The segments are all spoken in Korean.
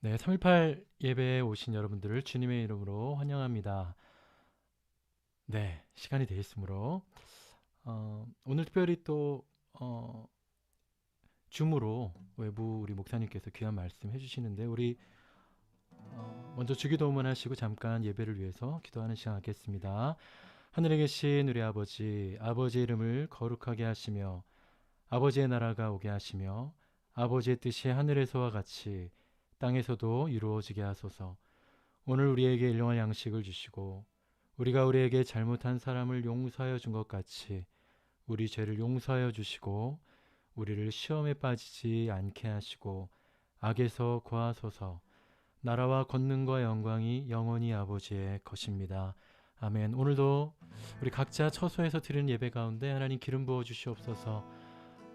네, 3.18 예배에 오신 여러분들을 주님의 이름으로 환영합니다. 네, 시간이 되었으므로 오늘 특별히 또 줌으로 외부 우리 목사님께서 귀한 말씀 해주시는데 우리 먼저 주기도문 하시고 잠깐 예배를 위해서 기도하는 시간 갖겠습니다. 하늘에 계신 우리 아버지, 아버지의 이름을 거룩하게 하시며 아버지의 나라가 오게 하시며 아버지의 뜻이 하늘에서와 같이 땅에서도 이루어지게 하소서. 오늘 우리에게 일용할 양식을 주시고 우리가 우리에게 잘못한 사람을 용서하여 준 것 같이 우리 죄를 용서하여 주시고 우리를 시험에 빠지지 않게 하시고 악에서 구하소서. 나라와 권능과 영광이 영원히 아버지의 것입니다. 아멘. 오늘도 우리 각자 처소에서 드리는 예배 가운데 하나님 기름 부어 주시옵소서.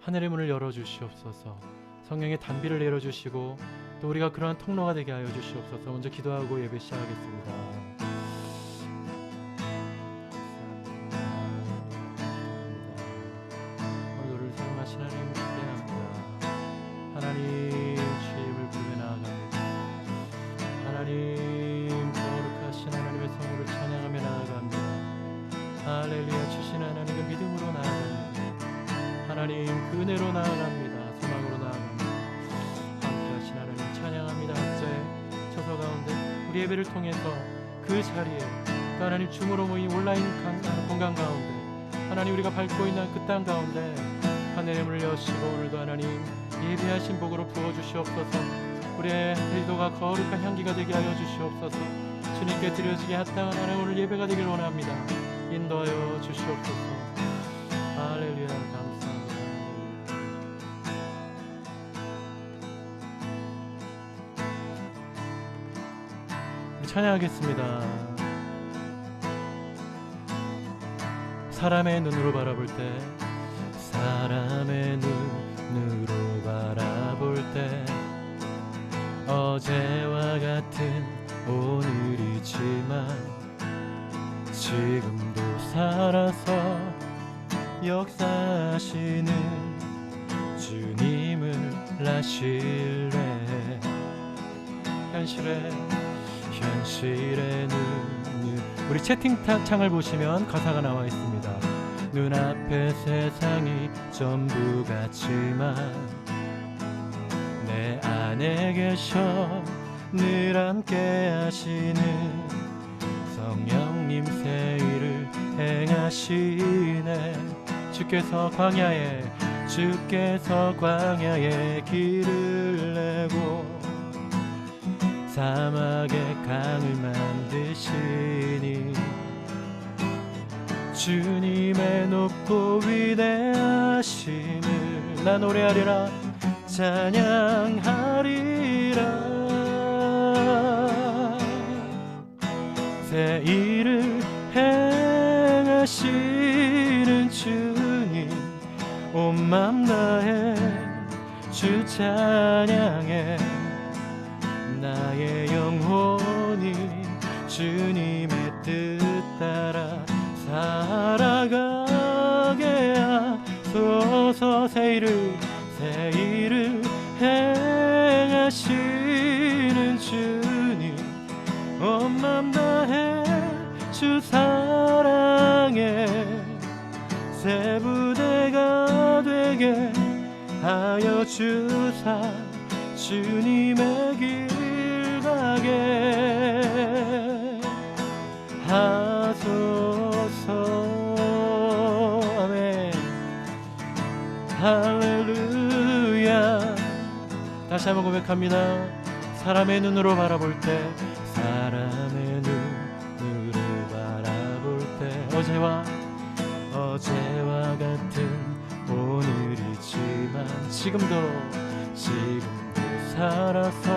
하늘의 문을 열어 주시옵소서. 성령의 단비를 내려 주시고 또 우리가 그러한 통로가 되게 하여 주시옵소서. 먼저 기도하고 예배 시작하겠습니다. 오늘도를 사용하신 하나님 기대합니다. 하나님 주임을 부르며 나아갑니다. 하나님 거룩하신 하나님의 성으로 찬양하며 나아갑니다. 할렐루야. 주신 하나님의 믿음으로 나아갑니다. 하나님 그 은혜로 나아갑니다. 소망으로 나아갑니다. 함께하신 하나님 찬양합니다. 각자의 처소 가운데 우리 예배를 통해서 그 자리에 또 하나님 줌으로 모인 온라인 공간 가운데 하나님 우리가 밟고 있는 그 땅 가운데 하늘의 문을 여시고 오늘도 하나님 예배하신 복으로 부어주시옵소서. 우리의 기도가 거룩한 향기가 되게 하여 주시옵소서. 주님께 드려지게 합당한 하나님 오늘 예배가 되길 원합니다. 인도하여 주시옵소서. 할렐루야. 감사합니다. 찬양하겠습니다. 사람의 눈으로 바라볼 때 사람의 눈으로 바라볼 때 어제와 같은 오늘이지만 지금도 살아서 역사하시는 주님을 아실래. 현실의 눈 우리 채팅창을 보시면 가사가 나와 있습니다. 눈앞의 세상이 전부 같지만 내 안에 계셔 늘 함께 하시는 성령님 새 일을 행하시네. 주께서 광야에 길을 내고 사막에 강을 만드시니 주님의 높고 위대하심을 나 노래하리라 찬양하리라. 새 일을 행하시는 주님 온 맘 다해 주 찬양해. 나의 영혼이 주님의 뜻 따라 살아가게 하소서. 새 일을 행하시는 주님 온 맘 다해 주 사랑해. 새 부대가 되게 하여 주사 주님의 길 가게 하소서. 아멘. 할렐루야. 다시 한번 고백합니다. 사람의 눈으로 바라볼 때 어제와 같은 오늘이지만 지금도 살아서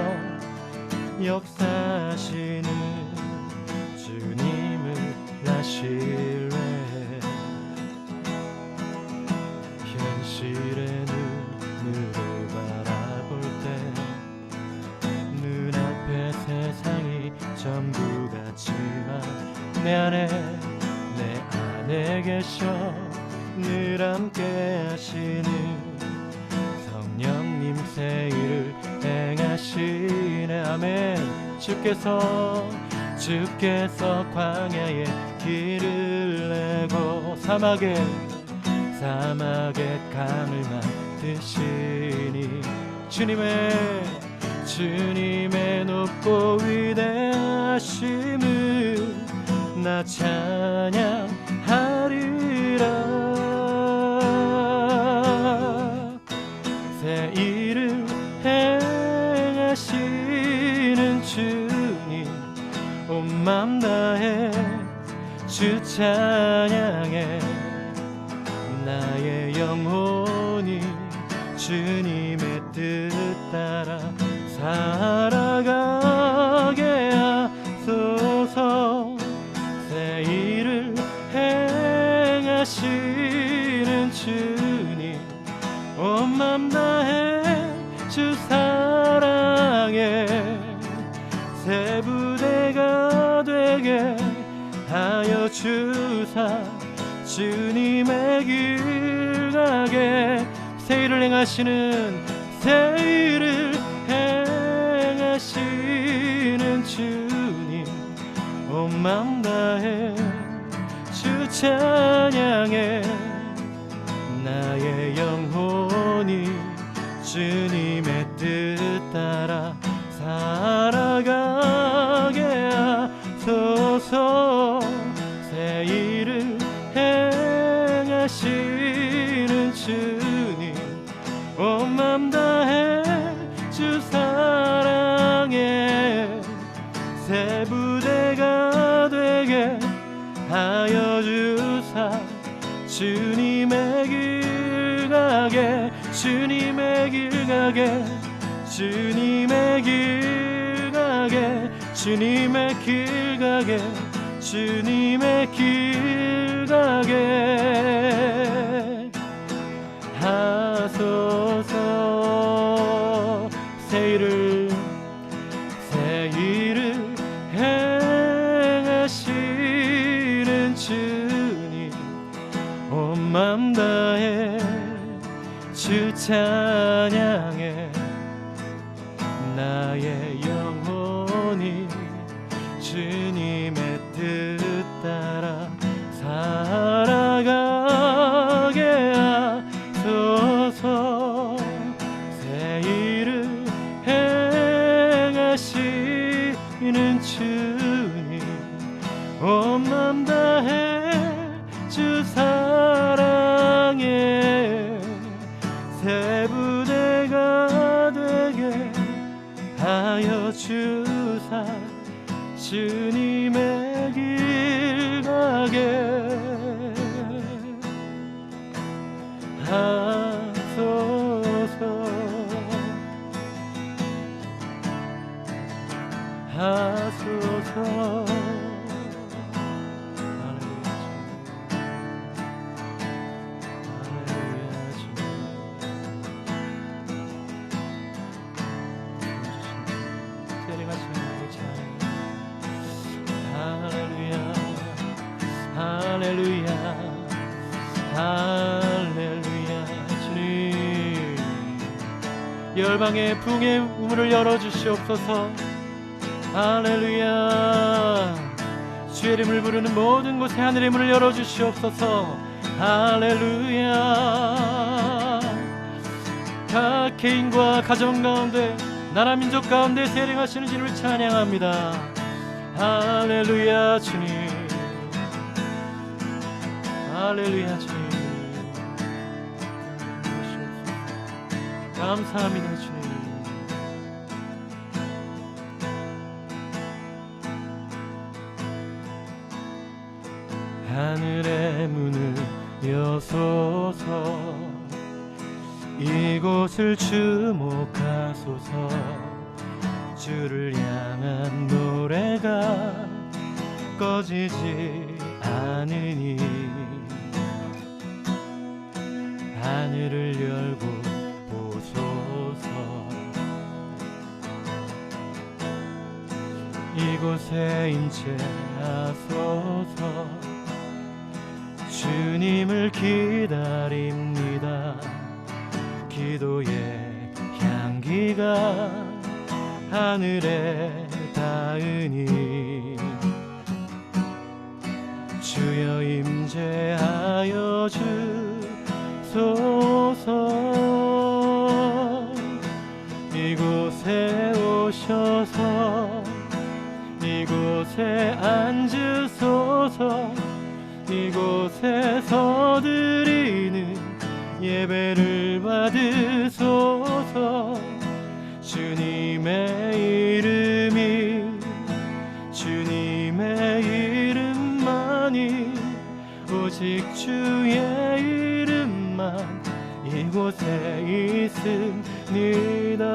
역사하시는 주님을 아실래. 현실의 눈으로 바라볼 때 눈앞의 세상이 전부 같지만 내 안에 계셔 늘 함께 하시는 성령님 새 일을 행하시네. 아멘. 주께서 광야에 길을 내고 사막에 강을 만드시니 주님의 높고 위대하심을 나 찬양하리라. 새 일을 행하시는 주님 온 맘 다해 주 찬양해. 나의 영혼이 주님의 뜻 따라 살아가게 하소서. 새 일을 행하시는 주님 온 맘 다해 주 사랑해. 새 부대가 되게 하여 주사 주님의 길 가게. 새 일을 행하시는 주님 온 맘 다해 주 찬양해. 나의 영혼이 주님의 뜻 따라 살아가게 하소서. 새 일을 행하시는 주님 온 맘 다해 주 사랑해. 새 부대가 되게 하여 주사 주님의 길 가게. 주님의 길 가게. 주님의 길 가게. 주님의 길 가게. 주님의 길 가게 하소서. 새 일을 행하시는 주님 온 맘 다해 주 찬양해. 나의 영혼이 주님의 뜻 따라 살아가게 하소서. 새 일을 행하시는 주님 온 맘 다해 주 사랑해. 새 부대가 되게 하여 주사 주님의 길 가게 하소서. 하소서. 할렐루야 할렐루야. 주님 열방의 부흥의 우물을 열어주시옵소서. 할렐루야. 주의 이름을 부르는 모든 곳에 하늘의 문을 열어주시옵소서. 할렐루야. 각 개인과 가정 가운데 나라 민족 가운데 세례하시는 주님을 찬양합니다. 할렐루야. 주님 할렐루야. 주님 감사합니다. 주님 하늘의 문을 여소서. 이곳을 주목하소서. 주를 향한 노래가 꺼지지 않으니 하늘을 열고 보소서. 이곳에 임재하소서. 주님을 기다립니다. 기도의 향기가 하늘에 닿으니 주여 임재하여 주소서. 이곳에 오셔서 이곳에 앉으소서. 이곳에서 드리는 예배를 받으소서. 주님의 이름이 주님의 이름만이 오직 주의 이름만 이곳에 있습니다.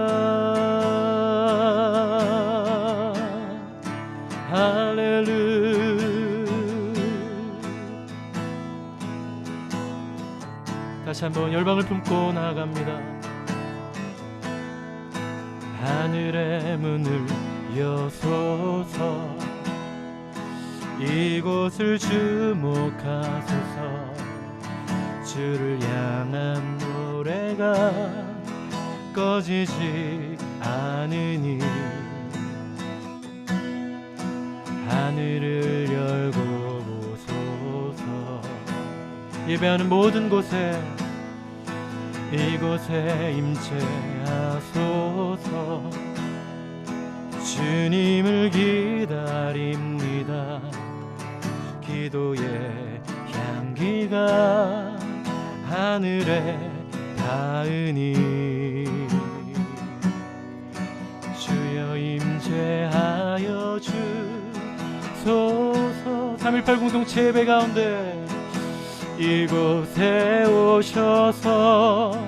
할렐루야. 다시 한번 열방을 품고 나아갑니다. 하늘의 문을 여소서. 이곳을 주목하소서. 주를 향한 노래가 꺼지지 않으니 하늘을 열고 보소서. 예배하는 모든 곳에 이곳에 임재하소서. 주님을 기다립니다. 기도의 향기가 하늘에 닿으니 주여 임재하여 주소서. 3.18 공동체 예배 가운데 이곳에 오셔서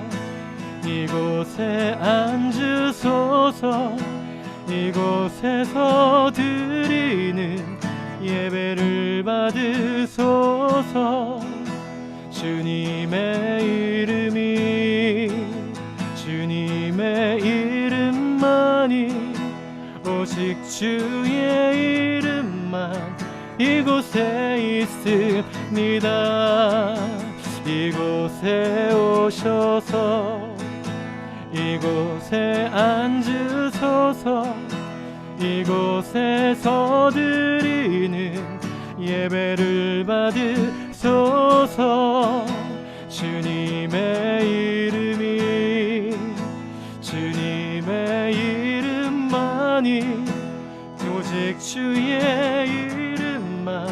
이곳에 앉으소서. 이곳에서 드리는 예배를 받으소서. 주님의 이름이 주님의 이름만이 오직 주의 이름만 이곳에 있습니다. 이곳에 오셔서 이곳에 앉으소서. 이곳에서 드리는 예배를 받으소서. 주님의 이름이 주님의 이름만이 오직 주의 이름만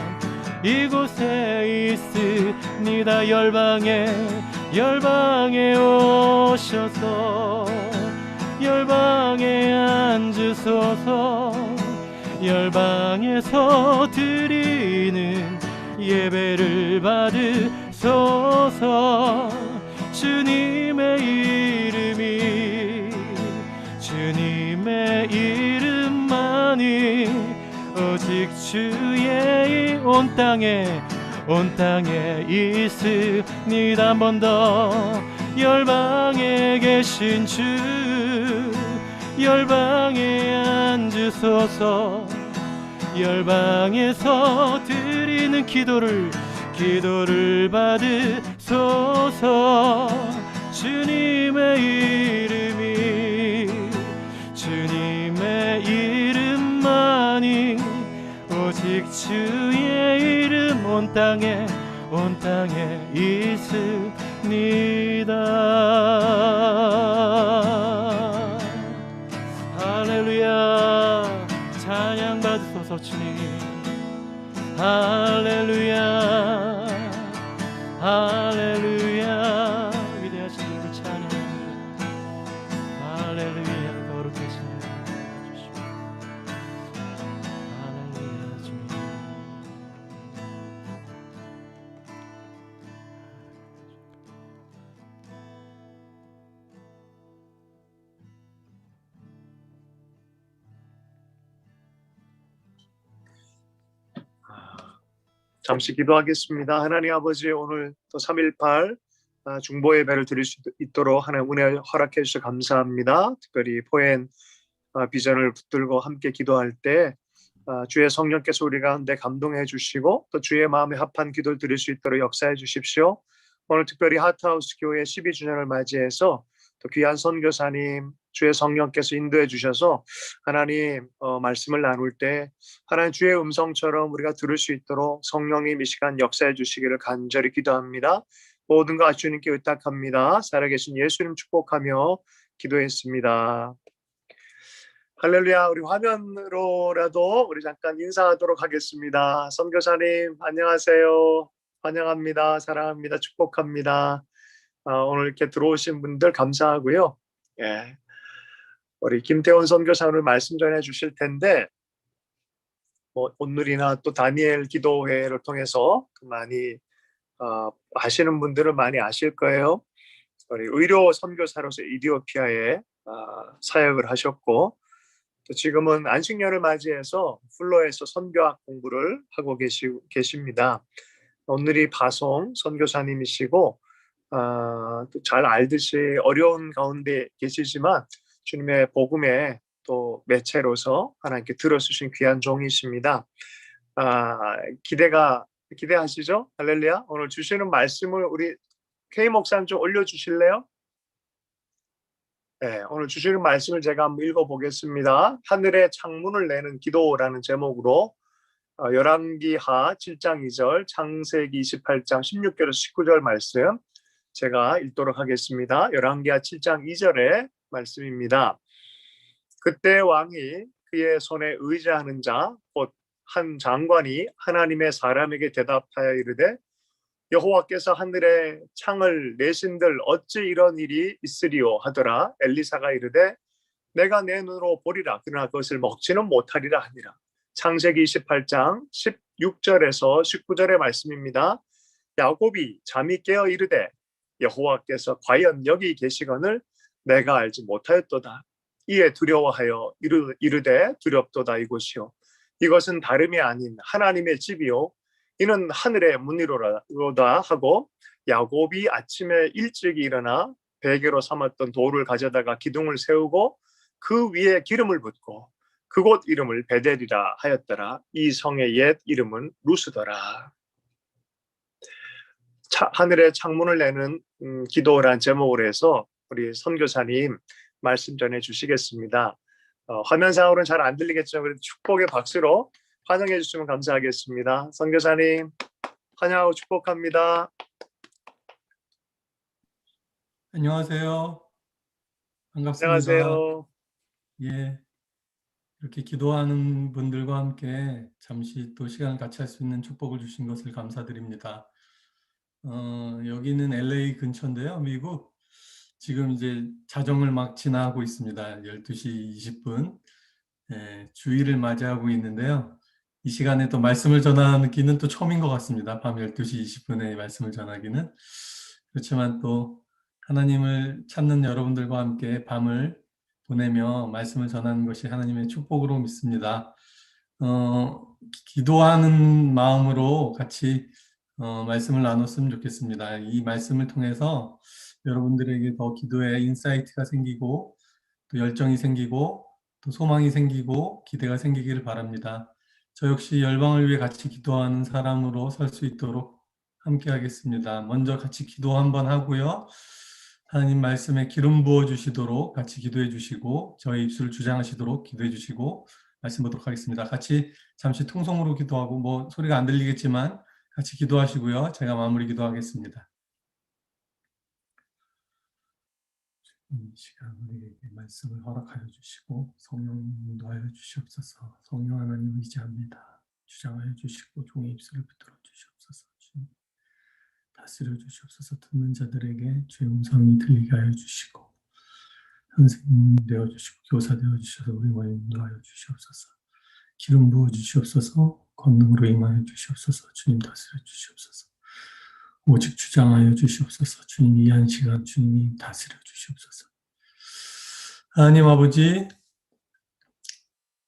이곳에 있습니다. 열방에 오셔서 열방에 앉으소서. 열방에서 드리는 예배를 받으소서. 주님의 이름이 주님의 이름만이 오직 주의 온 땅에 있습니다. 한 번 더 열방에 계신 주 열방에 앉으소서. 열방에서 드리는 기도를 받으소서. 주님의 이름이 주님의 이름만이 오직 주의 이름 온 땅에 있습니다. 할렐루야. 찬양 받으소서 주님. 할렐루야. 할렐루야. 위대하신 주를 찬양합니다. 할렐루야. 거룩하신 주님. 할렐루야 주님. 잠시 기도하겠습니다. 하나님 아버지, 오늘 또 3.18 중보 예배를 드릴 수 있도록 하나님 은혜 허락해 주셔서 감사합니다. 특별히 포엔 비전을 붙들고 함께 기도할 때 주의 성령께서 우리 가운데 감동해 주시고 또 주의 마음에 합한 기도를 드릴 수 있도록 역사해 주십시오. 오늘 특별히 하트하우스 교회 12주년을 맞이해서 또 귀한 선교사님 주의 성령께서 인도해 주셔서 하나님 말씀을 나눌 때 하나님 주의 음성처럼 우리가 들을 수 있도록 성령님 이 시간 역사해 주시기를 간절히 기도합니다. 모든 것 주님께 의탁합니다. 살아계신 예수님 축복하며 기도했습니다. 할렐루야. 우리 화면으로라도 우리 잠깐 인사하도록 하겠습니다. 선교사님 안녕하세요. 환영합니다. 사랑합니다. 축복합니다. 오늘 이렇게 들어오신 분들 감사하고요. 예, 우리 김태원 선교사 오늘 말씀 전해 주실 텐데 오늘이나 또 다니엘 기도회를 통해서 많이 아시는 분들은 많이 아실 거예요. 우리 의료 선교사로서 이디오피아에 사역을 하셨고 또 지금은 안식년을 맞이해서 플로에서 선교학 공부를 하고 계십니다. 오늘이 바송 선교사님이시고 또 잘 알듯이 어려운 가운데 계시지만 주님의 복음의 또 매체로서 하나님께 들어주신 귀한 종이십니다. 기대하시죠? 할렐루야. 오늘 주시는 말씀을 우리 K 목사님 좀 올려주실래요? 네, 오늘 주시는 말씀을 제가 한번 읽어보겠습니다. 하늘의 창문을 내는 기도라는 제목으로 열왕기하 7장 2절, 창세기 28장 16절에서 19절 말씀 제가 읽도록 하겠습니다. 열왕기하 7장 2절의 말씀입니다. 그때 왕이 그의 손에 의지하는 자, 곧 한 장관이 하나님의 사람에게 대답하여 이르되 여호와께서 하늘에 창을 내신들 어찌 이런 일이 있으리요 하더라. 엘리사가 이르되 내가 내 눈으로 보리라. 그러나 그것을 먹지는 못하리라 하니라. 창세기 28장 16절에서 19절의 말씀입니다. 야곱이 잠이 깨어 이르되 여호와께서 과연 여기 계시거늘 내가 알지 못하였도다. 이에 두려워하여 이르되 두렵도다 이곳이요. 이것은 다름이 아닌 하나님의 집이요. 이는 하늘의 문이로다 하고 야곱이 아침에 일찍 일어나 베개로 삼았던 돌을 가져다가 기둥을 세우고 그 위에 기름을 붓고 그곳 이름을 베델이라 하였더라. 이 성의 옛 이름은 루스더라. 하늘의 창문을 내는 기도라는 제목으로 해서 우리 선교사님 말씀 전해 주시겠습니다. 화면상으로는 잘 안 들리겠지만 그래도 축복의 박수로 환영해 주시면 감사하겠습니다. 선교사님 환영하고 축복합니다. 안녕하세요. 반갑습니다. 안녕하세요. 예, 이렇게 기도하는 분들과 함께 잠시 또 시간을 같이 할 수 있는 축복을 주신 것을 감사드립니다. 여기는 LA 근처인데요, 미국. 지금 이제 자정을 막 지나고 있습니다. 12시 20분. 예, 주일을 맞이하고 있는데요. 이 시간에 또 말씀을 전하기는 또 처음인 것 같습니다. 밤 12시 20분에 말씀을 전하기는. 그렇지만 또 하나님을 찾는 여러분들과 함께 밤을 보내며 말씀을 전하는 것이 하나님의 축복으로 믿습니다. 기도하는 마음으로 같이 말씀을 나눴으면 좋겠습니다. 이 말씀을 통해서 여러분들에게 더 기도에 인사이트가 생기고 또 열정이 생기고 또 소망이 생기고 기대가 생기기를 바랍니다. 저 역시 열방을 위해 같이 기도하는 사람으로 설 수 있도록 함께 하겠습니다. 먼저 같이 기도 한번 하고요. 하나님 말씀에 기름 부어 주시도록 같이 기도해 주시고 저의 입술을 주장하시도록 기도해 주시고 말씀 보도록 하겠습니다. 같이 잠시 통성으로 기도하고 뭐 소리가 안 들리겠지만 같이 기도하시고요. 제가 마무리 기도하겠습니다. 이 시간 우리에게 말씀을 허락하여 주시고 성령 인도하여 주시옵소서. 성령 하나님 의지합니다. 주장하여 주시고 종의 입술을 붙들어 주시옵소서. 주님 다스려 주시옵소서. 듣는 자들에게 주의 음성이 들리게 하여 주시고 선생님 되어 주시고 교사 되어 주셔서 우리와 인도하여 주시옵소서. 기름 부어 주시옵소서. 권능으로 임하여 주시옵소서. 주님 다스려 주시옵소서. 오직 주장하여 주시옵소서. 주님 이 한 시간 주님이 다스려 주시옵소서. 하나님 아버지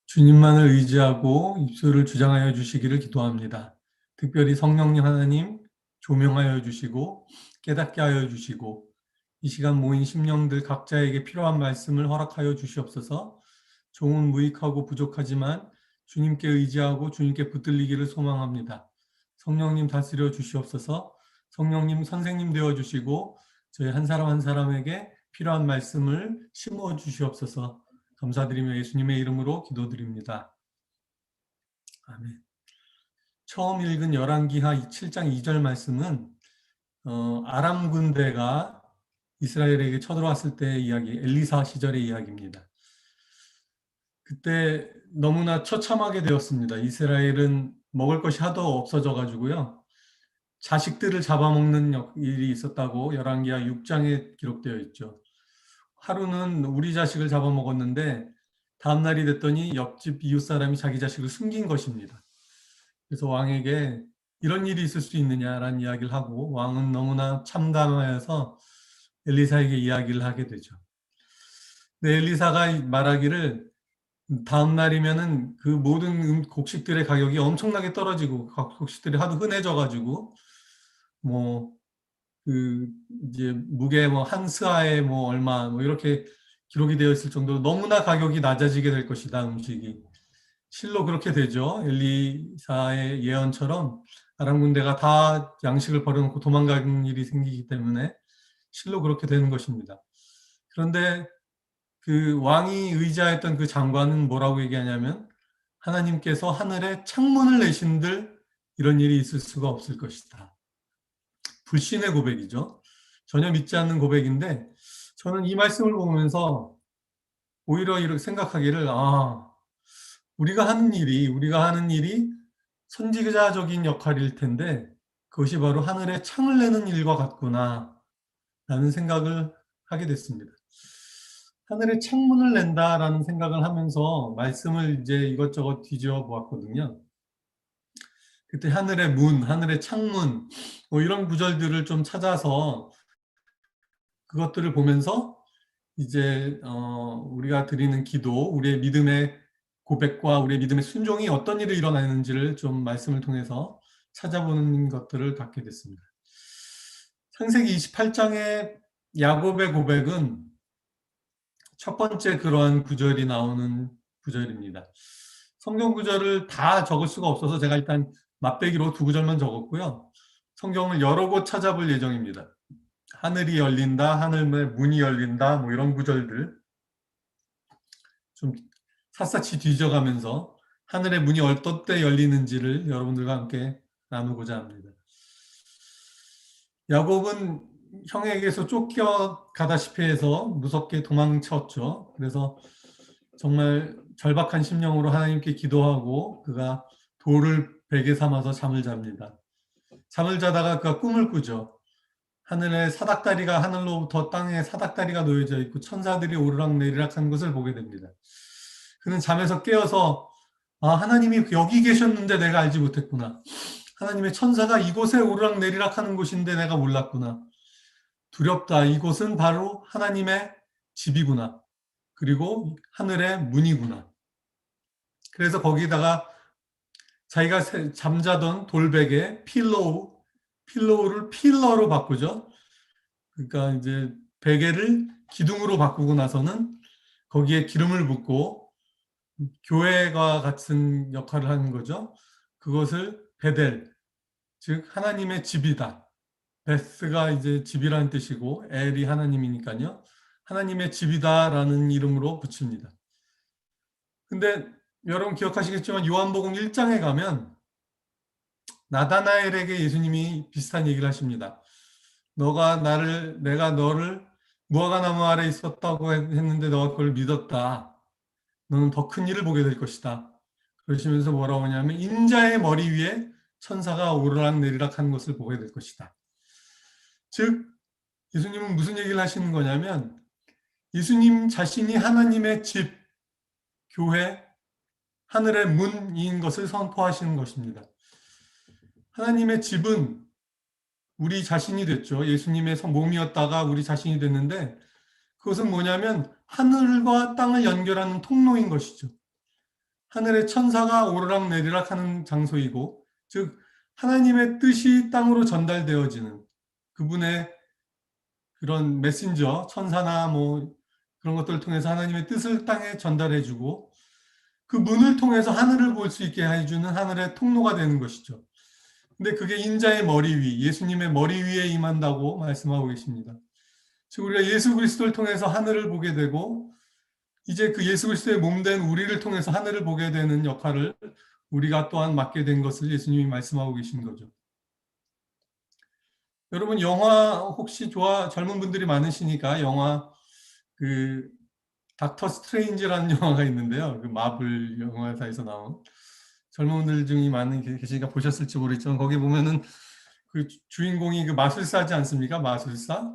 주님만을 의지하고 입술을 주장하여 주시기를 기도합니다. 특별히 성령님 하나님 조명하여 주시고 깨닫게 하여 주시고 이 시간 모인 심령들 각자에게 필요한 말씀을 허락하여 주시옵소서. 종은 무익하고 부족하지만 주님께 의지하고 주님께 붙들리기를 소망합니다. 성령님 다스려 주시옵소서. 성령님 선생님 되어 주시고 저희 한 사람 한 사람에게 필요한 말씀을 심어 주시옵소서. 감사드리며 예수님의 이름으로 기도드립니다. 아멘. 처음 읽은 열왕기하 7장 2절 말씀은 아람 군대가 이스라엘에게 쳐들어왔을 때의 이야기, 엘리사 시절의 이야기입니다. 그때 너무나 처참하게 되었습니다. 이스라엘은 먹을 것이 하도 없어져 가지고요. 자식들을 잡아먹는 일이 있었다고 열왕기하 6장에 기록되어 있죠. 하루는 우리 자식을 잡아먹었는데 다음 날이 됐더니 옆집 이웃 사람이 자기 자식을 숨긴 것입니다. 그래서 왕에게 이런 일이 있을 수 있느냐라는 이야기를 하고 왕은 너무나 참담하여서 엘리사에게 이야기를 하게 되죠. 근데 엘리사가 말하기를 다음 날이면은 그 모든 곡식들의 가격이 엄청나게 떨어지고 곡식들이 하도 흔해져 가지고 이제 무게 한 스아에 얼마 이렇게 기록이 되어 있을 정도로 너무나 가격이 낮아지게 될 것이다, 음식이. 실로 그렇게 되죠. 엘리사의 예언처럼 아람 군대가 다 양식을 버려놓고 도망가는 일이 생기기 때문에 실로 그렇게 되는 것입니다. 그런데 그 왕이 의지하였던 그 장관은 뭐라고 얘기하냐면 하나님께서 하늘에 창문을 내신들 이런 일이 있을 수가 없을 것이다. 불신의 고백이죠. 전혀 믿지 않는 고백인데 저는 이 말씀을 보면서 오히려 이렇게 생각하기를 우리가 하는 일이 선지자적인 역할일 텐데 그것이 바로 하늘에 창을 내는 일과 같구나 라는 생각을 하게 됐습니다. 하늘에 창문을 낸다라는 생각을 하면서 말씀을 이제 이것저것 뒤져 보았거든요. 그때 하늘의 문, 하늘의 창문 이런 구절들을 좀 찾아서 그것들을 보면서 이제 우리가 드리는 기도, 우리의 믿음의 고백과 우리의 믿음의 순종이 어떤 일이 일어나는지를 좀 말씀을 통해서 찾아보는 것들을 갖게 됐습니다. 창세기 28장의 야곱의 고백은 첫 번째 그러한 구절이 나오는 구절입니다. 성경 구절을 다 적을 수가 없어서 제가 일단 맛배기로 2구절만 적었고요. 성경을 여러 곳 찾아볼 예정입니다. 하늘이 열린다, 하늘의 문이 열린다, 이런 구절들 좀 샅샅이 뒤져가면서 하늘의 문이 어떤 때 열리는지를 여러분들과 함께 나누고자 합니다. 야곱은 형에게서 쫓겨가다시피 해서 무섭게 도망쳤죠. 그래서 정말 절박한 심령으로 하나님께 기도하고 그가 돌을 베개 삼아서 잠을 잡니다. 잠을 자다가 그가 꿈을 꾸죠. 하늘에 사닥다리가 하늘로부터 땅에 사닥다리가 놓여져 있고 천사들이 오르락내리락 하는 것을 보게 됩니다. 그는 잠에서 깨어서 하나님이 여기 계셨는데 내가 알지 못했구나. 하나님의 천사가 이곳에 오르락내리락 하는 곳인데 내가 몰랐구나. 두렵다. 이곳은 바로 하나님의 집이구나. 그리고 하늘의 문이구나. 그래서 거기다가 자기가 잠자던 돌베개 필로우를 필러로 바꾸죠. 그러니까 이제 베개를 기둥으로 바꾸고 나서는 거기에 기름을 붓고 교회와 같은 역할을 하는 거죠. 그것을 베델, 즉 하나님의 집이다. 베스가 이제 집이라는 뜻이고 엘이 하나님이니까요. 하나님의 집이다라는 이름으로 붙입니다. 근데 여러분 기억하시겠지만 요한복음 1장에 가면 나다나엘에게 예수님이 비슷한 얘기를 하십니다. 내가 너를 무화과나무 아래 있었다고 했는데 너가 그걸 믿었다. 너는 더 큰 일을 보게 될 것이다. 그러시면서 뭐라고 하냐면 인자의 머리 위에 천사가 오르락내리락 하는 것을 보게 될 것이다. 즉 예수님은 무슨 얘기를 하시는 거냐면 예수님 자신이 하나님의 집, 교회, 하늘의 문인 것을 선포하시는 것입니다. 하나님의 집은 우리 자신이 됐죠. 예수님의 몸이었다가 우리 자신이 됐는데 그것은 뭐냐면 하늘과 땅을 연결하는 통로인 것이죠. 하늘의 천사가 오르락내리락 하는 장소이고 즉 하나님의 뜻이 땅으로 전달되어지는 그분의 그런 메신저, 천사나 그런 것들을 통해서 하나님의 뜻을 땅에 전달해주고 그 문을 통해서 하늘을 볼 수 있게 해주는 하늘의 통로가 되는 것이죠. 근데 그게 인자의 머리 위, 예수님의 머리 위에 임한다고 말씀하고 계십니다. 즉 우리가 예수 그리스도를 통해서 하늘을 보게 되고 이제 그 예수 그리스도의 몸된 우리를 통해서 하늘을 보게 되는 역할을 우리가 또한 맡게 된 것을 예수님이 말씀하고 계신 거죠. 여러분 영화 혹시 젊은 분들이 많으시니까 영화 그 닥터 스트레인지라는 영화가 있는데요. 그 마블 영화사에서 나온 젊은 분들 중에 많은 계시니까 보셨을지 모르겠지만 거기 보면은 그 주인공이 그 마술사지 않습니까? 마술사.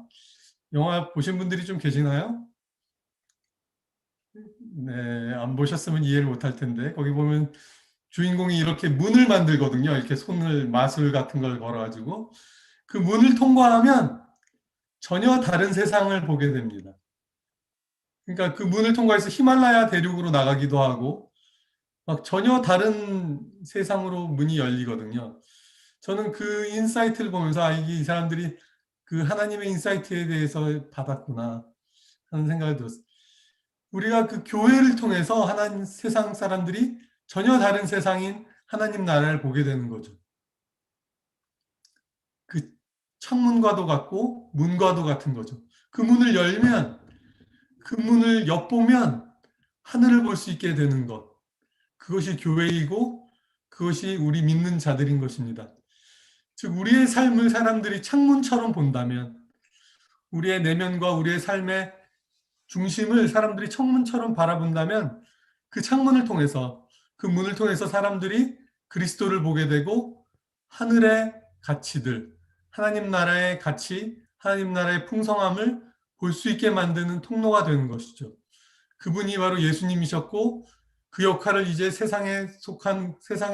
영화 보신 분들이 좀 계시나요? 네, 안 보셨으면 이해를 못할 텐데 거기 보면 주인공이 이렇게 문을 만들거든요. 이렇게 손을 마술 같은 걸 걸어가지고 그 문을 통과하면 전혀 다른 세상을 보게 됩니다. 그러니까 그 문을 통과해서 히말라야 대륙으로 나가기도 하고 막 전혀 다른 세상으로 문이 열리거든요. 저는 그 인사이트를 보면서 이 사람들이 그 하나님의 인사이트에 대해서 받았구나 하는 생각이 들었어요. 우리가 그 교회를 통해서 하나님 세상 사람들이 전혀 다른 세상인 하나님 나라를 보게 되는 거죠. 그 창문과도 같고 문과도 같은 거죠. 그 문을 열면 그 문을 엿보면 하늘을 볼 수 있게 되는 것. 그것이 교회이고 그것이 우리 믿는 자들인 것입니다. 즉 우리의 삶을 사람들이 창문처럼 본다면 우리의 내면과 우리의 삶의 중심을 사람들이 창문처럼 바라본다면 그 창문을 통해서 그 문을 통해서 사람들이 그리스도를 보게 되고 하늘의 가치들, 하나님 나라의 가치, 하나님 나라의 풍성함을 볼 수 있게 만드는 통로가 되는 것이죠. 그분이 바로 예수님이셨고 그 역할을 이제 세상에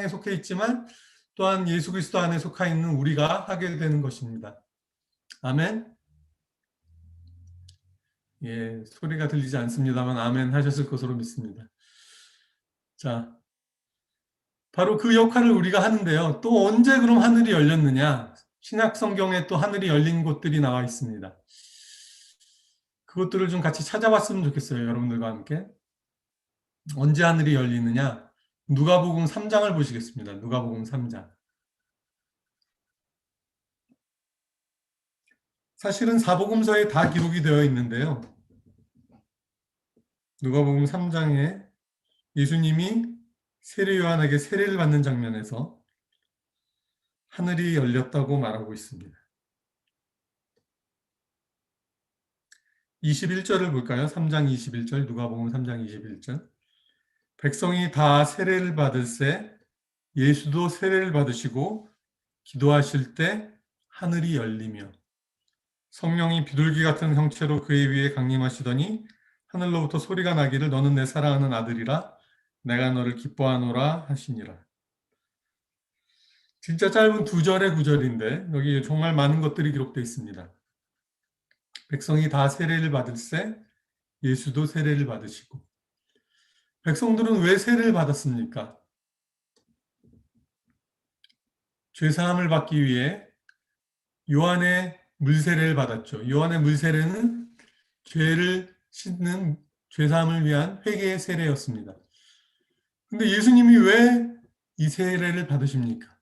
속해 있지만 또한 예수 그리스도 안에 속해 있는 우리가 하게 되는 것입니다. 아멘. 예, 소리가 들리지 않습니다만 아멘 하셨을 것으로 믿습니다. 자, 바로 그 역할을 우리가 하는데요. 또 언제 그럼 하늘이 열렸느냐? 신약 성경에 또 하늘이 열린 곳들이 나와 있습니다. 그것들을 좀 같이 찾아봤으면 좋겠어요. 여러분들과 함께. 언제 하늘이 열리느냐? 누가복음 3장을 보시겠습니다. 누가복음 3장. 사실은 사복음서에 다 기록이 되어 있는데요. 누가복음 3장에 예수님이 세례 요한에게 세례를 받는 장면에서 하늘이 열렸다고 말하고 있습니다. 21절을 볼까요? 3장 21절, 누가복음 3장 21절. 백성이 다 세례를 받을새 예수도 세례를 받으시고 기도하실 때 하늘이 열리며 성령이 비둘기 같은 형체로 그의 위에 강림하시더니 하늘로부터 소리가 나기를 너는 내 사랑하는 아들이라 내가 너를 기뻐하노라 하시니라. 진짜 짧은 2절의 구절인데 여기 정말 많은 것들이 기록되어 있습니다. 백성이 다 세례를 받을새 예수도 세례를 받으시고 백성들은 왜 세례를 받았습니까? 죄사함을 받기 위해 요한의 물세례를 받았죠. 요한의 물세례는 죄를 씻는 죄사함을 위한 회개의 세례였습니다. 근데 예수님이 왜 이 세례를 받으십니까?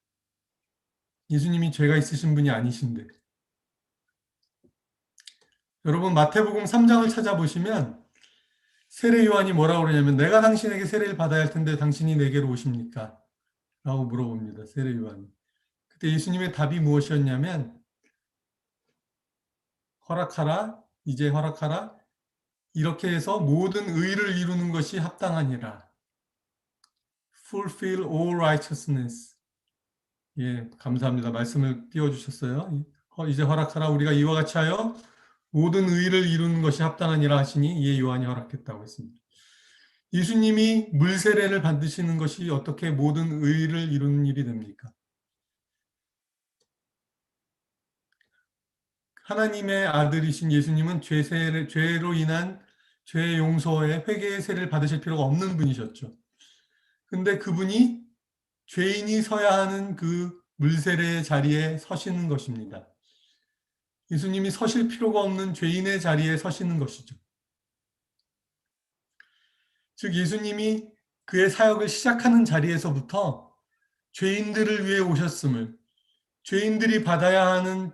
예수님이 죄가 있으신 분이 아니신데. 여러분 마태복음 3장을 찾아보시면 세례 요한이 뭐라고 그러냐면 내가 당신에게 세례를 받아야 할 텐데 당신이 내게로 오십니까? 라고 물어봅니다. 세례 요한이. 그때 예수님의 답이 무엇이었냐면 허락하라, 이제 허락하라. 이렇게 해서 모든 의를 이루는 것이 합당하니라. Fulfill all righteousness. 예, 감사합니다. 말씀을 띄워주셨어요. 이제 허락하라. 우리가 이와 같이 하여 모든 의를 이루는 것이 합당하니라 하시니 이에 요한이 허락했다고 했습니다. 예수님이 물세례를 받으시는 것이 어떻게 모든 의를 이루는 일이 됩니까? 하나님의 아들이신 예수님은 죄로 인한 죄 용서의 회개의 세례를 받으실 필요가 없는 분이셨죠. 근데 그분이 죄인이 서야 하는 그 물세례의 자리에 서시는 것입니다. 예수님이 서실 필요가 없는 죄인의 자리에 서시는 것이죠. 즉 예수님이 그의 사역을 시작하는 자리에서부터 죄인들을 위해 오셨음을, 죄인들이 받아야 하는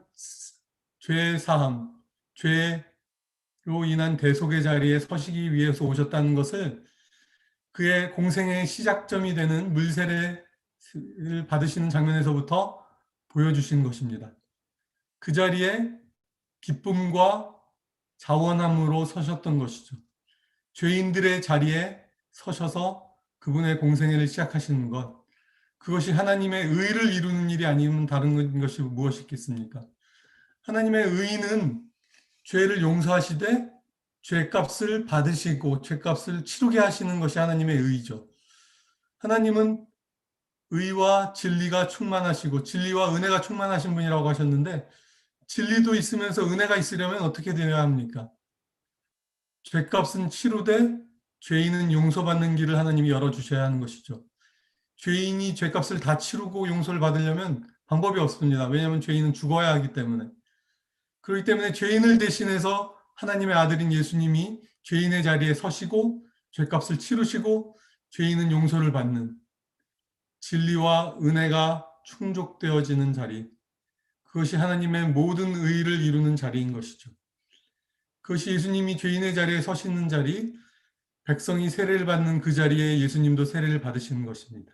죄 사함, 죄 인한 대속의 자리에 서시기 위해서 오셨다는 것을 그의 공생의 시작점이 되는 물세례를 받으시는 장면에서부터 보여주신 것입니다. 그 자리에 기쁨과 자원함으로 서셨던 것이죠. 죄인들의 자리에 서셔서 그분의 공생애를 시작하시는 것, 그것이 하나님의 의를 이루는 일이 아니면 다른 것이 무엇이겠습니까? 하나님의 의는 죄를 용서하시되 죄값을 받으시고 죄값을 치르게 하시는 것이 하나님의 의죠. 하나님은 의와 진리가 충만하시고 진리와 은혜가 충만하신 분이라고 하셨는데, 진리도 있으면서 은혜가 있으려면 어떻게 되어야 합니까? 죄값은 치르되 죄인은 용서받는 길을 하나님이 열어주셔야 하는 것이죠. 죄인이 죄값을 다 치르고 용서를 받으려면 방법이 없습니다. 왜냐하면 죄인은 죽어야 하기 때문에. 그렇기 때문에 죄인을 대신해서 하나님의 아들인 예수님이 죄인의 자리에 서시고 죄값을 치르시고 죄인은 용서를 받는, 진리와 은혜가 충족되어지는 자리, 그것이 하나님의 모든 의를 이루는 자리인 것이죠. 그것이 예수님이 죄인의 자리에 서시는 자리, 백성이 세례를 받는 그 자리에 예수님도 세례를 받으시는 것입니다.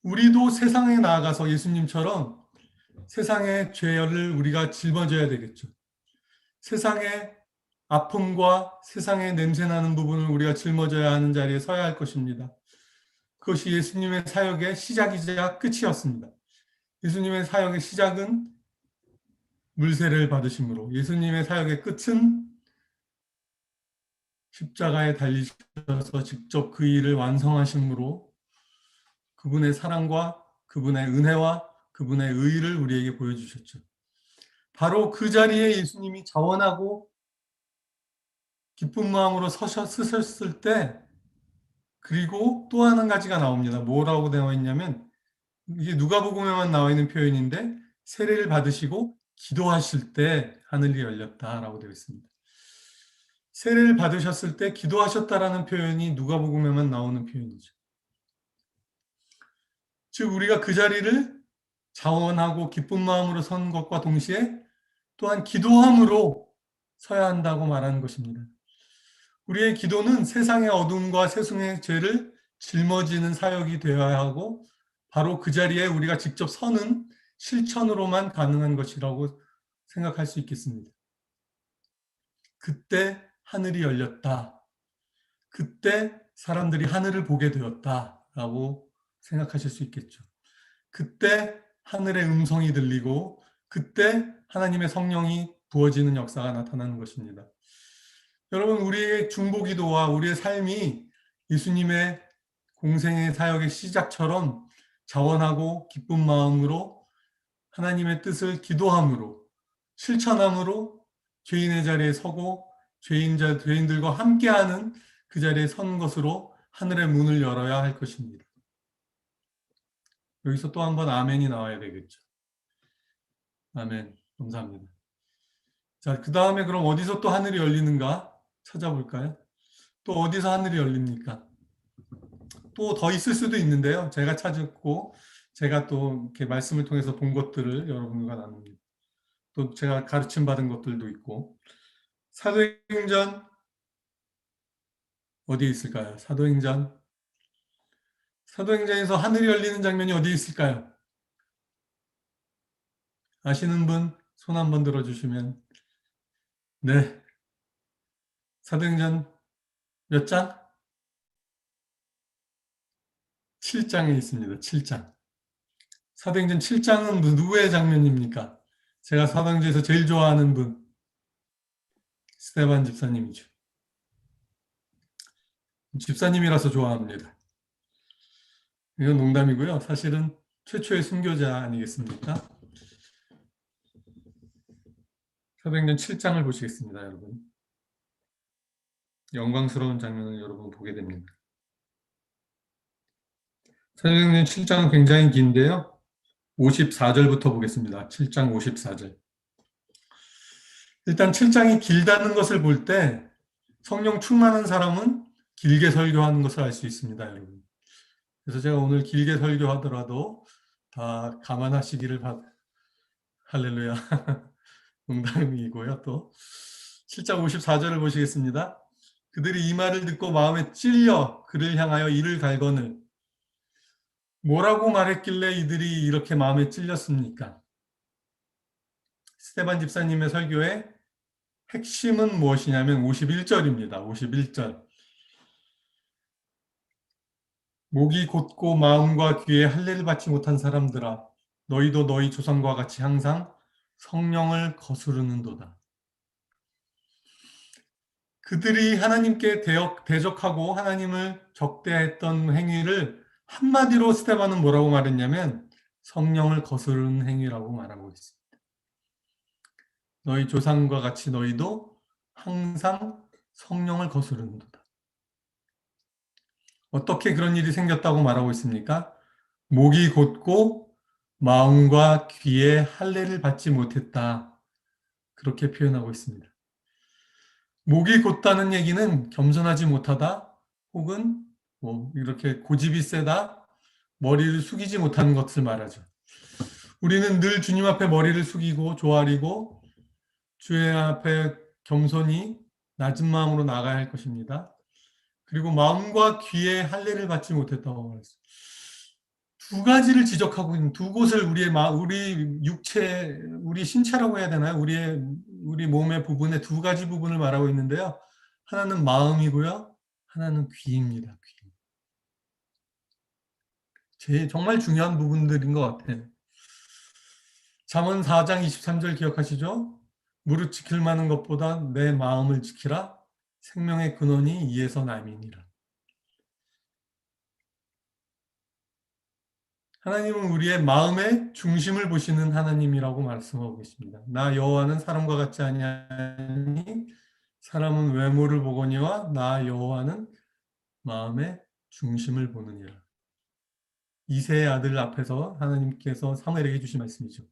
우리도 세상에 나아가서 예수님처럼 세상의 죄를 우리가 짊어져야 되겠죠. 세상의 아픔과 세상의 냄새나는 부분을 우리가 짊어져야 하는 자리에 서야 할 것입니다. 그것이 예수님의 사역의 시작이자 끝이었습니다. 예수님의 사역의 시작은 물세례를 받으심으로, 예수님의 사역의 끝은 십자가에 달리셔서 직접 그 일을 완성하심으로 그분의 사랑과 그분의 은혜와 그분의 의를 우리에게 보여주셨죠. 바로 그 자리에 예수님이 자원하고 기쁜 마음으로 서셨을 때, 그리고 또 한 가지가 나옵니다. 뭐라고 되어 있냐면, 이게 누가복음에만 나와 있는 표현인데, 세례를 받으시고 기도하실 때 하늘이 열렸다라고 되어 있습니다. 세례를 받으셨을 때 기도하셨다라는 표현이 누가복음에만 나오는 표현이죠. 즉 우리가 그 자리를 자원하고 기쁜 마음으로 선 것과 동시에 또한 기도함으로 서야 한다고 말하는 것입니다. 우리의 기도는 세상의 어둠과 세상의 죄를 짊어지는 사역이 되어야 하고, 바로 그 자리에 우리가 직접 서는 실천으로만 가능한 것이라고 생각할 수 있겠습니다. 그때 하늘이 열렸다. 그때 사람들이 하늘을 보게 되었다라고 생각하실 수 있겠죠. 그때 하늘의 음성이 들리고 그때 하나님의 성령이 부어지는 역사가 나타나는 것입니다. 여러분, 우리의 중보기도와 우리의 삶이 예수님의 공생의 사역의 시작처럼 자원하고 기쁜 마음으로 하나님의 뜻을 기도함으로 실천함으로 죄인의 자리에 서고 죄인들과 함께하는 그 자리에 선 것으로 하늘의 문을 열어야 할 것입니다. 여기서 또 한 번 아멘이 나와야 되겠죠. 아멘. 감사합니다. 자, 그 다음에 그럼 어디서 또 하늘이 열리는가 찾아볼까요? 또 어디서 하늘이 열립니까? 또 더 있을 수도 있는데요. 제가 찾았고 제가 또 이렇게 말씀을 통해서 본 것들을 여러분과 나눕니다. 또 제가 가르침 받은 것들도 있고. 사도행전 어디에 있을까요? 사도행전에서 하늘이 열리는 장면이 어디에 있을까요? 아시는 분 손 한번 들어주시면. 네. 사도행전 몇 장? 7장에 있습니다. 7장. 사도행전 7장은 누구의 장면입니까? 제가 사도행전에서 제일 좋아하는 분, 스데반 집사님이죠. 집사님이라서 좋아합니다. 이건 농담이고요. 사실은 최초의 순교자 아니겠습니까? 사도행전 7장을 보시겠습니다, 여러분. 영광스러운 장면을 여러분 보게 됩니다. 사도행전 7장은 굉장히 긴데요. 54절부터 보겠습니다. 7장 54절. 일단 7장이 길다는 것을 볼 때 성령 충만한 사람은 길게 설교하는 것을 알 수 있습니다, 여러분. 그래서 제가 오늘 길게 설교하더라도 다 감안하시기를 할렐루야. 농담이고요. 또 7장 54절을 보시겠습니다. 그들이 이 말을 듣고 마음에 찔려 그를 향하여 이를 갈거늘. 뭐라고 말했길래 이들이 이렇게 마음에 찔렸습니까? 스테반 집사님의 설교의 핵심은 무엇이냐면 51절입니다. 51절. 목이 곧고 마음과 귀에 할례를 받지 못한 사람들아, 너희도 너희 조상과 같이 항상 성령을 거스르는도다. 그들이 하나님께 대적하고 하나님을 적대했던 행위를 한마디로 스테반은 뭐라고 말했냐면 성령을 거스르는 행위라고 말하고 있습니다. 너희 조상과 같이 너희도 항상 성령을 거스르는도다. 어떻게 그런 일이 생겼다고 말하고 있습니까? 목이 곧고 마음과 귀에 할례를 받지 못했다. 그렇게 표현하고 있습니다. 목이 곧다는 얘기는 겸손하지 못하다 혹은 뭐 이렇게 고집이 세다, 머리를 숙이지 못하는 것을 말하죠. 우리는 늘 주님 앞에 머리를 숙이고 조아리고 주의 앞에 겸손히 낮은 마음으로 나가야 할 것입니다. 그리고 마음과 귀에 할례를 받지 못했다고 말했어요. 두 가지를 지적하고 있는 두 곳을 우리 육체, 우리 신체라고 해야 되나요? 우리 몸의 부분의 두 가지 부분을 말하고 있는데요. 하나는 마음이고요. 하나는 귀입니다. 귀. 정말 중요한 부분들인 것 같아요. 잠언 4장 23절 기억하시죠? 무릇 지킬 만한 것보다 내 마음을 지키라. 생명의 근원이 이에서 남이니라. 하나님은 우리의 마음의 중심을 보시는 하나님이라고 말씀하고 계십니다. 나 여호와는 사람과 같지 아니하니 사람은 외모를 보거니와 나 여호와는 마음의 중심을 보느니라. 이새의 아들 앞에서 하나님께서 사무엘에게 주신 말씀이죠.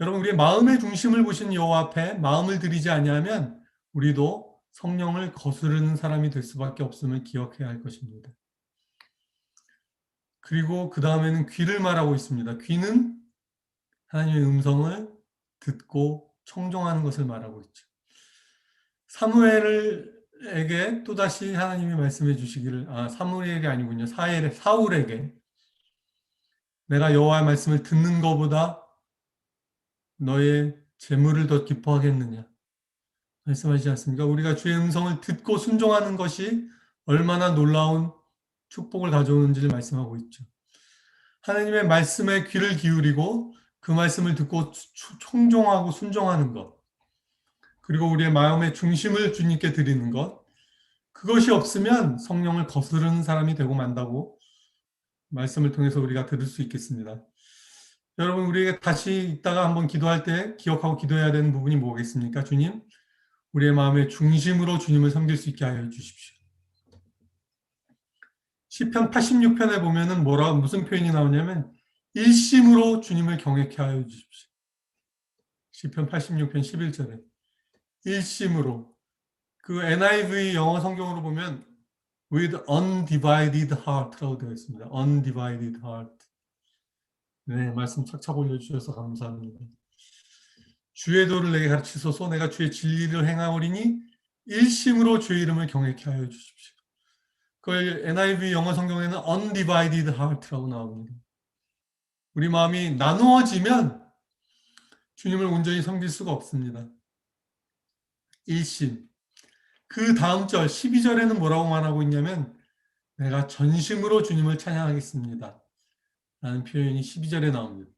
여러분, 우리의 마음의 중심을 보신 여호와 앞에 마음을 들이지 아니하면 우리도 성령을 거스르는 사람이 될 수밖에 없음을 기억해야 할 것입니다. 그리고 그 다음에는 귀를 말하고 있습니다. 귀는 하나님의 음성을 듣고 청종하는 것을 말하고 있죠. 사무엘에게 또다시 하나님이 말씀해 주시기를, 사무엘이 아니군요. 사울에게 내가 여호와의 말씀을 듣는 것보다 너의 재물을 더 기뻐하겠느냐 말씀하시지 않습니까? 우리가 주의 음성을 듣고 순종하는 것이 얼마나 놀라운 축복을 가져오는지를 말씀하고 있죠. 하나님의 말씀에 귀를 기울이고 그 말씀을 듣고 청종하고 순종하는 것, 그리고 우리의 마음의 중심을 주님께 드리는 것, 그것이 없으면 성령을 거스르는 사람이 되고 만다고 말씀을 통해서 우리가 들을 수 있겠습니다. 여러분, 우리에게 다시 이따가 한번 기도할 때 기억하고 기도해야 되는 부분이 뭐겠습니까? 주님, 우리의 마음의 중심으로 주님을 섬길 수 있게 하여 주십시오. 시편 86편에 보면은 무슨 표현이 나오냐면 일심으로 주님을 경외케 하여 주십시오. 시편 86편 11절에 일심으로, 그 NIV 영어 성경으로 보면 with undivided heart라고 되어 있습니다. undivided heart. 네, 말씀 착착 올려주셔서 감사합니다. 주의 도를 내게 가르치소서. 내가 주의 진리를 행하오리니 일심으로 주의 이름을 경외케 하여 주십시오. 그걸 NIV 영어 성경에는 undivided heart라고 나옵니다. 우리 마음이 나누어지면 주님을 온전히 섬길 수가 없습니다. 일심. 그 다음 절 12절에는 뭐라고 말하고 있냐면 내가 전심으로 주님을 찬양하겠습니다 라는 표현이 12절에 나옵니다.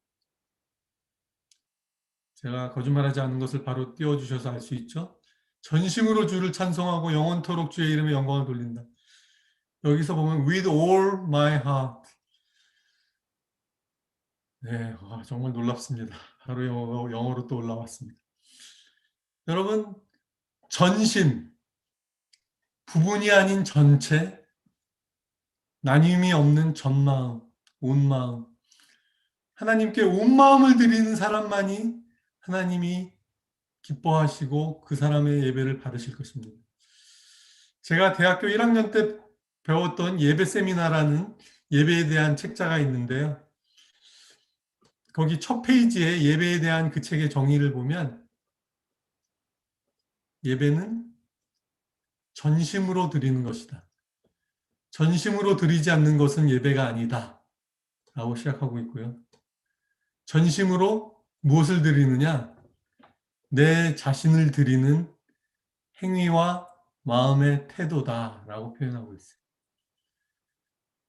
제가 거짓말하지 않는 것을 바로 띄워주셔서 알 수 있죠. 전심으로 주를 찬송하고 영원토록 주의 이름에 영광을 돌린다. 여기서 보면 with all my heart. 네, 정말 놀랍습니다. 바로 영어로 또 올라왔습니다. 여러분, 전심, 부분이 아닌 전체, 나눔이 없는 전마음, 온 마음, 하나님께 온 마음을 드리는 사람만이 하나님이 기뻐하시고 그 사람의 예배를 받으실 것입니다. 제가 대학교 1학년 때 배웠던 예배 세미나라는 예배에 대한 책자가 있는데요. 거기 첫 페이지에 예배에 대한 그 책의 정의를 보면 예배는 전심으로 드리는 것이다. 전심으로 드리지 않는 것은 예배가 아니다. 라고 시작하고 있고요. 전심으로 무엇을 드리느냐? 내 자신을 드리는 행위와 마음의 태도다. 라고 표현하고 있어요.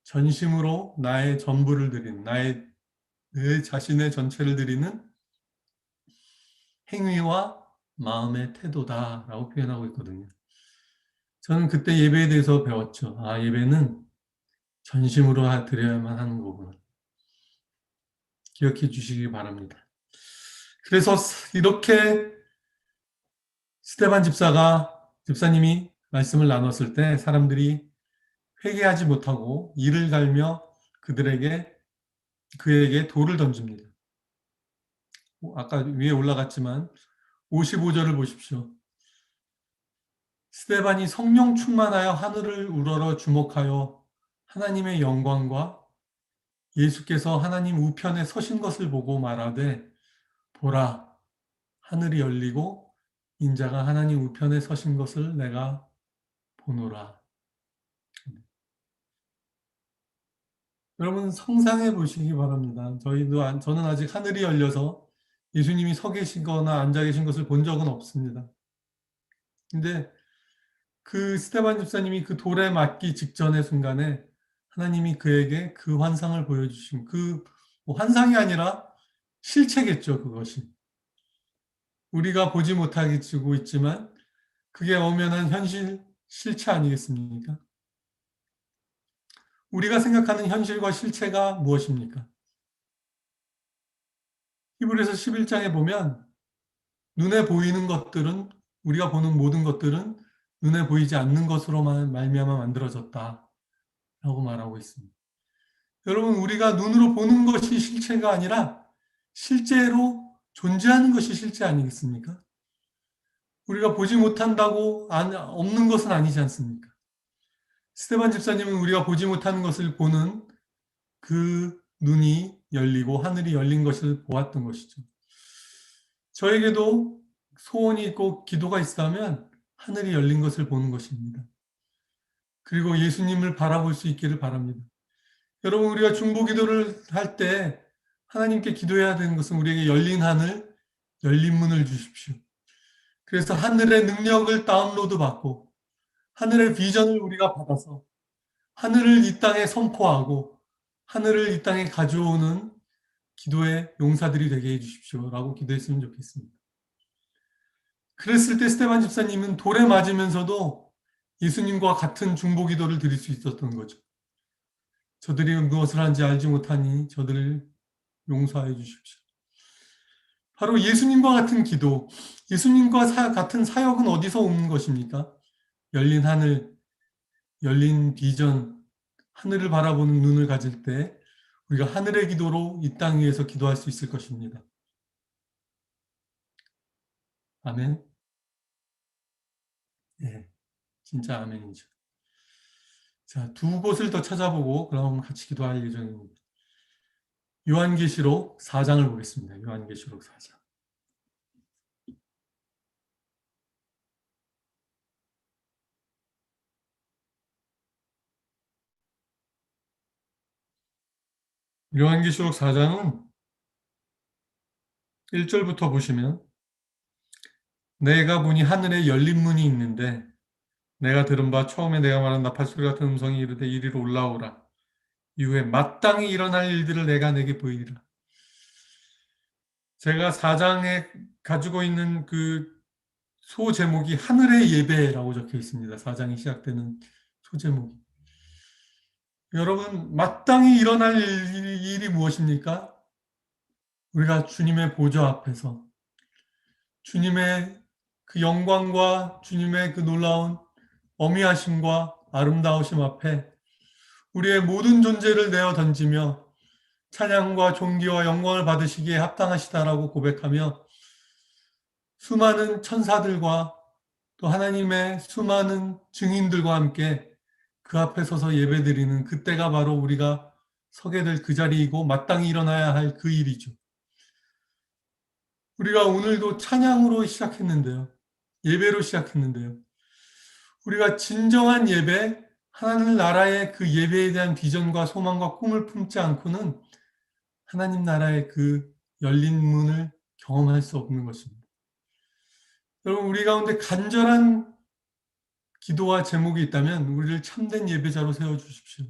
전심으로 나의 전부를 드리는, 내 자신의 전체를 드리는 행위와 마음의 태도다. 라고 표현하고 있거든요. 저는 그때 예배에 대해서 배웠죠. 아, 예배는 전심으로 드려야만 하는 거구나. 기억해 주시기 바랍니다. 그래서 이렇게 스테반 집사님이 말씀을 나눴을 때 사람들이 회개하지 못하고 이를 갈며 그에게 돌을 던집니다. 아까 위에 올라갔지만 55절을 보십시오. 스테반이 성령 충만하여 하늘을 우러러 주목하여 하나님의 영광과 예수께서 하나님 우편에 서신 것을 보고 말하되 보라 하늘이 열리고 인자가 하나님 우편에 서신 것을 내가 보노라. 여러분 상상해 보시기 바랍니다. 저는 아직 하늘이 열려서 예수님이 서 계시거나 앉아 계신 것을 본 적은 없습니다. 근데 그 스테반 집사님이 그 돌에 맞기 직전의 순간에 하나님이 그에게 그 환상을 보여주신 뭐 환상이 아니라 실체겠죠, 그것이. 우리가 보지 못하게 지고 있지만 그게 엄연한 실체 아니겠습니까? 우리가 생각하는 현실과 실체가 무엇입니까? 히브리서 11장에 보면 눈에 보이는 것들은 우리가 보는 모든 것들은 눈에 보이지 않는 것으로만 말미암아 만들어졌다 라고 말하고 있습니다. 여러분 우리가 눈으로 보는 것이 실체가 아니라 실제로 존재하는 것이 실체 아니겠습니까? 우리가 보지 못한다고 없는 것은 아니지 않습니까? 스테반 집사님은 우리가 보지 못하는 것을 보는 그 눈이 열리고 하늘이 열린 것을 보았던 것이죠. 저에게도 소원이 있고 기도가 있다면 하늘이 열린 것을 보는 것입니다. 그리고 예수님을 바라볼 수 있기를 바랍니다. 여러분 우리가 중보기도를 할 때 하나님께 기도해야 되는 것은 우리에게 열린 하늘, 열린 문을 주십시오. 그래서 하늘의 능력을 다운로드 받고 하늘의 비전을 우리가 받아서 하늘을 이 땅에 선포하고 하늘을 이 땅에 가져오는 기도의 용사들이 되게 해주십시오 라고 기도했으면 좋겠습니다. 그랬을 때 스테반 집사님은 돌에 맞으면서도 예수님과 같은 중보기도를 드릴 수 있었던 거죠. 저들이 무엇을 하는지 알지 못하니 저들을 용서하여 주십시오. 바로 예수님과 같은 기도, 예수님과 같은 사역은 어디서 오는 것입니까? 열린 하늘, 열린 비전, 하늘을 바라보는 눈을 가질 때 우리가 하늘의 기도로 이 땅 위에서 기도할 수 있을 것입니다. 아멘. 네, 진짜 아멘이죠. 자, 두 곳을 더 찾아보고 그럼 같이 기도할 예정입니다. 요한계시록 4장을 보겠습니다. 요한계시록 4장. 요한계시록 4장은 1절부터 보시면 내가 보니 하늘에 열린 문이 있는데 내가 들은 바 처음에 내가 말한 나팔소리 같은 음성이 이르되 이리로 올라오라. 이후에 마땅히 일어날 일들을 내가 내게 보이리라. 제가 4장에 가지고 있는 그 소제목이 하늘의 예배라고 적혀 있습니다. 4장이 시작되는 소제목이. 여러분 마땅히 일어날 일이 무엇입니까? 우리가 주님의 보좌 앞에서 주님의 그 영광과 주님의 그 놀라운 어미하심과 아름다우심 앞에 우리의 모든 존재를 내어 던지며 찬양과 존귀와 영광을 받으시기에 합당하시다라고 고백하며 수많은 천사들과 또 하나님의 수많은 증인들과 함께 그 앞에 서서 예배드리는 그때가 바로 우리가 서게 될 그 자리이고 마땅히 일어나야 할 그 일이죠. 우리가 오늘도 찬양으로 시작했는데요. 예배로 시작했는데요. 우리가 진정한 예배, 하나님 나라의 그 예배에 대한 비전과 소망과 꿈을 품지 않고는 하나님 나라의 그 열린 문을 경험할 수 없는 것입니다. 여러분, 우리 가운데 간절한 기도와 제목이 있다면 우리를 참된 예배자로 세워주십시오.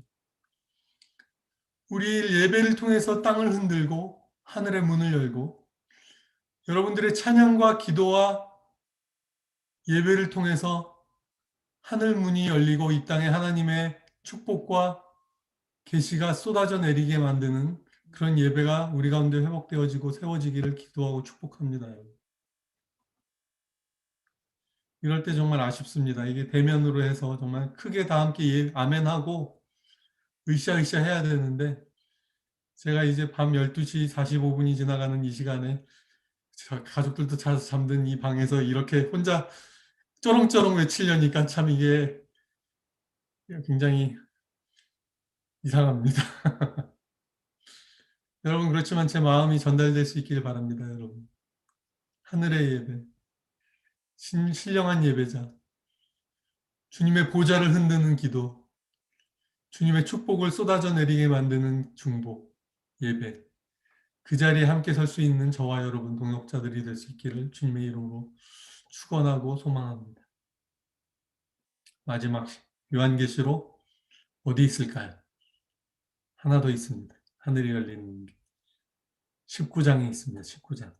우리 예배를 통해서 땅을 흔들고 하늘의 문을 열고 여러분들의 찬양과 기도와 예배를 통해서 하늘 문이 열리고 이 땅에 하나님의 축복과 계시가 쏟아져 내리게 만드는 그런 예배가 우리 가운데 회복되어지고 세워지기를 기도하고 축복합니다. 이럴 때 정말 아쉽습니다. 이게 대면으로 해서 정말 크게 다 함께 아멘하고 으쌰으쌰 해야 되는데 제가 이제 밤 12시 45분이 지나가는 이 시간에 가족들도 잠든 이 방에서 이렇게 혼자 쩌렁쩌렁 외치려니까 참 이게 굉장히 이상합니다. 여러분, 그렇지만 제 마음이 전달될 수 있기를 바랍니다. 여러분, 하늘의 예배, 신령한 예배자, 주님의 보좌를 흔드는 기도, 주님의 축복을 쏟아져 내리게 만드는 중보, 예배, 그 자리에 함께 설 수 있는 저와 여러분 동역자들이 될 수 있기를 주님의 이름으로 축원하고 소망합니다. 마지막 요한계시록 어디 있을까요? 하나 더 있습니다. 하늘이 열리는 게 19장에 있습니다. 19장.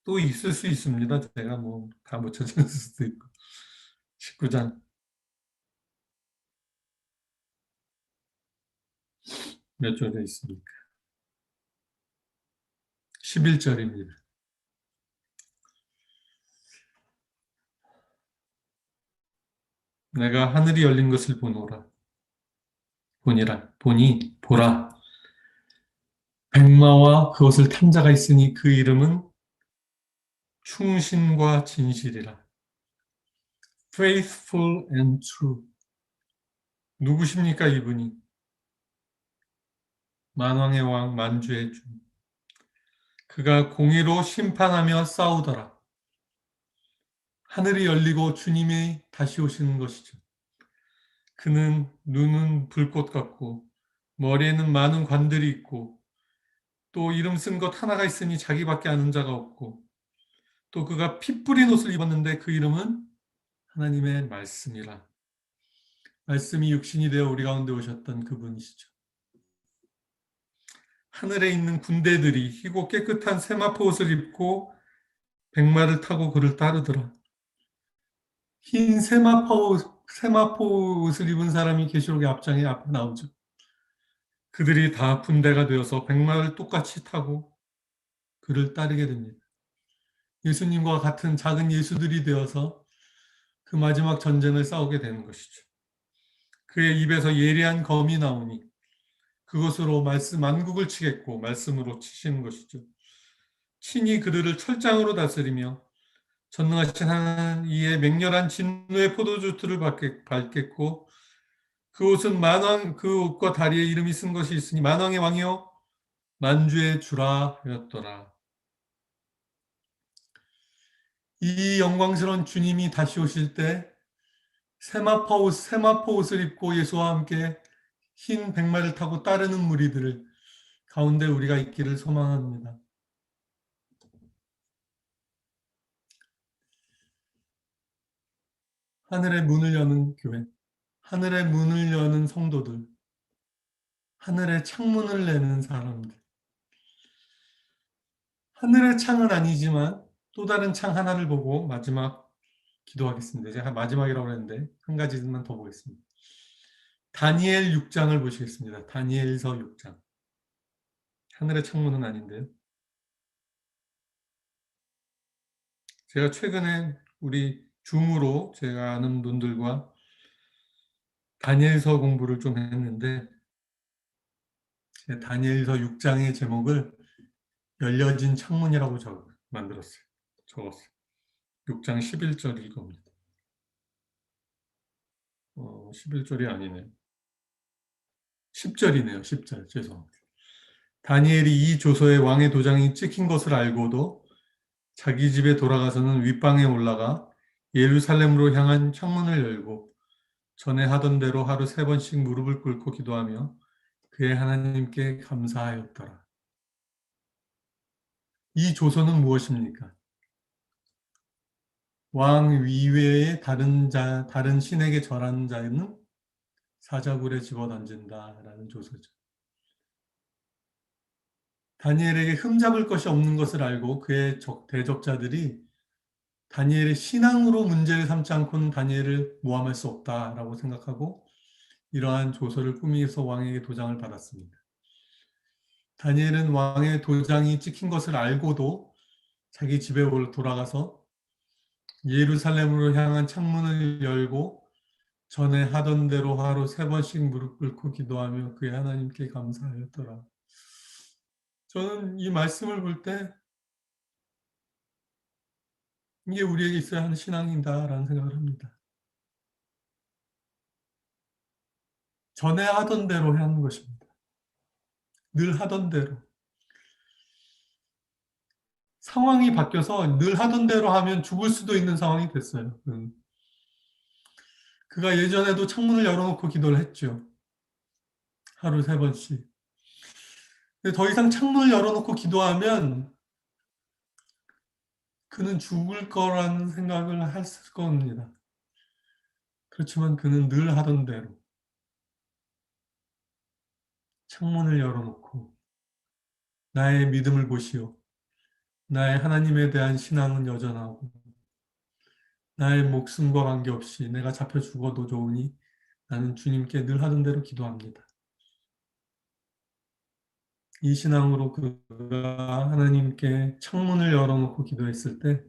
또 있을 수 있습니다. 제가 뭐 다 못 찾을 수도 있고. 19장 몇 절에 있습니까? 11절입니다. 내가 하늘이 열린 것을 보니 보라 백마와 그것을 탄 자가 있으니 그 이름은 충신과 진실이라. Faithful and true. 누구십니까 이분이? 만왕의 왕 만주의 주. 그가 공의로 심판하며 싸우더라. 하늘이 열리고 주님이 다시 오시는 것이죠. 그는 눈은 불꽃 같고 머리에는 많은 관들이 있고 또 이름 쓴 것 하나가 있으니 자기밖에 아는 자가 없고 또 그가 피 뿌린 옷을 입었는데 그 이름은 하나님의 말씀이라. 말씀이 육신이 되어 우리 가운데 오셨던 그분이시죠. 하늘에 있는 군대들이 희고 깨끗한 세마포 옷을 입고 백마를 타고 그를 따르더라. 흰 세마포 옷을 입은 사람이 계시록의 앞장에 앞에 나오죠. 그들이 다 군대가 되어서 백마를 똑같이 타고 그를 따르게 됩니다. 예수님과 같은 작은 예수들이 되어서 그 마지막 전쟁을 싸우게 되는 것이죠. 그의 입에서 예리한 검이 나오니 그것으로 만국을 치겠고 말씀으로 치시는 것이죠. 친히 그들을 철장으로 다스리며 전능하신 하나님 이의 맹렬한 진노의 포도주틀을 밟겠고 그 옷은 그 옷과 다리에 이름이 쓴 것이 있으니 만왕의 왕이요 만주의 주라 하였더라. 이 영광스러운 주님이 다시 오실 때 세마포 옷을 입고 예수와 함께 흰 백마를 타고 따르는 무리들을 가운데 우리가 있기를 소망합니다. 하늘의 문을 여는 교회, 하늘의 문을 여는 성도들, 하늘의 창문을 내는 사람들. 하늘의 창은 아니지만 또 다른 창 하나를 보고 마지막 기도하겠습니다. 제가 마지막이라고 했는데 한 가지만 더 보겠습니다. 다니엘 6장을 보시겠습니다. 다니엘서 6장. 하늘의 창문은 아닌데요. 제가 최근에 우리 줌으로 제가 아는 분들과 다니엘서 공부를 좀 했는데 다니엘서 6장의 제목을 열려진 창문이라고 만들었어요. 적었어요. 6장 11절일 겁니다. 11절이 아니네요. 10절이네요. 10절. 죄송합니다. 다니엘이 이 조서에 왕의 도장이 찍힌 것을 알고도 자기 집에 돌아가서는 윗방에 올라가 예루살렘으로 향한 창문을 열고 전에 하던 대로 하루 3번씩 무릎을 꿇고 기도하며 그의 하나님께 감사하였더라. 이 조서는 무엇입니까? 왕 이외의 다른 신에게 절하는 자는 사자굴에 집어던진다라는 조서죠. 다니엘에게 흠잡을 것이 없는 것을 알고 그의 대적자들이 다니엘의 신앙으로 문제를 삼지 않고는 다니엘을 모함할 수 없다라고 생각하고 이러한 조서를 꾸미서 왕에게 도장을 받았습니다. 다니엘은 왕의 도장이 찍힌 것을 알고도 자기 집에 돌아가서 예루살렘으로 향한 창문을 열고 전에 하던 대로 하루 3번씩 무릎 꿇고 기도하며 그의 하나님께 감사하였더라. 저는 이 말씀을 볼 때 이게 우리에게 있어야 하는 신앙이다라는 생각을 합니다. 전에 하던 대로 하는 것입니다. 늘 하던 대로. 상황이 바뀌어서 늘 하던 대로 하면 죽을 수도 있는 상황이 됐어요. 그가 예전에도 창문을 열어놓고 기도를 했죠. 하루 3번씩. 근데 더 이상 창문을 열어놓고 기도하면 그는 죽을 거라는 생각을 했을 겁니다. 그렇지만 그는 늘 하던 대로 창문을 열어놓고 나의 믿음을 보시오. 나의 하나님에 대한 신앙은 여전하고 나의 목숨과 관계없이 내가 잡혀 죽어도 좋으니 나는 주님께 늘 하던 대로 기도합니다. 이 신앙으로 그가 하나님께 창문을 열어놓고 기도했을 때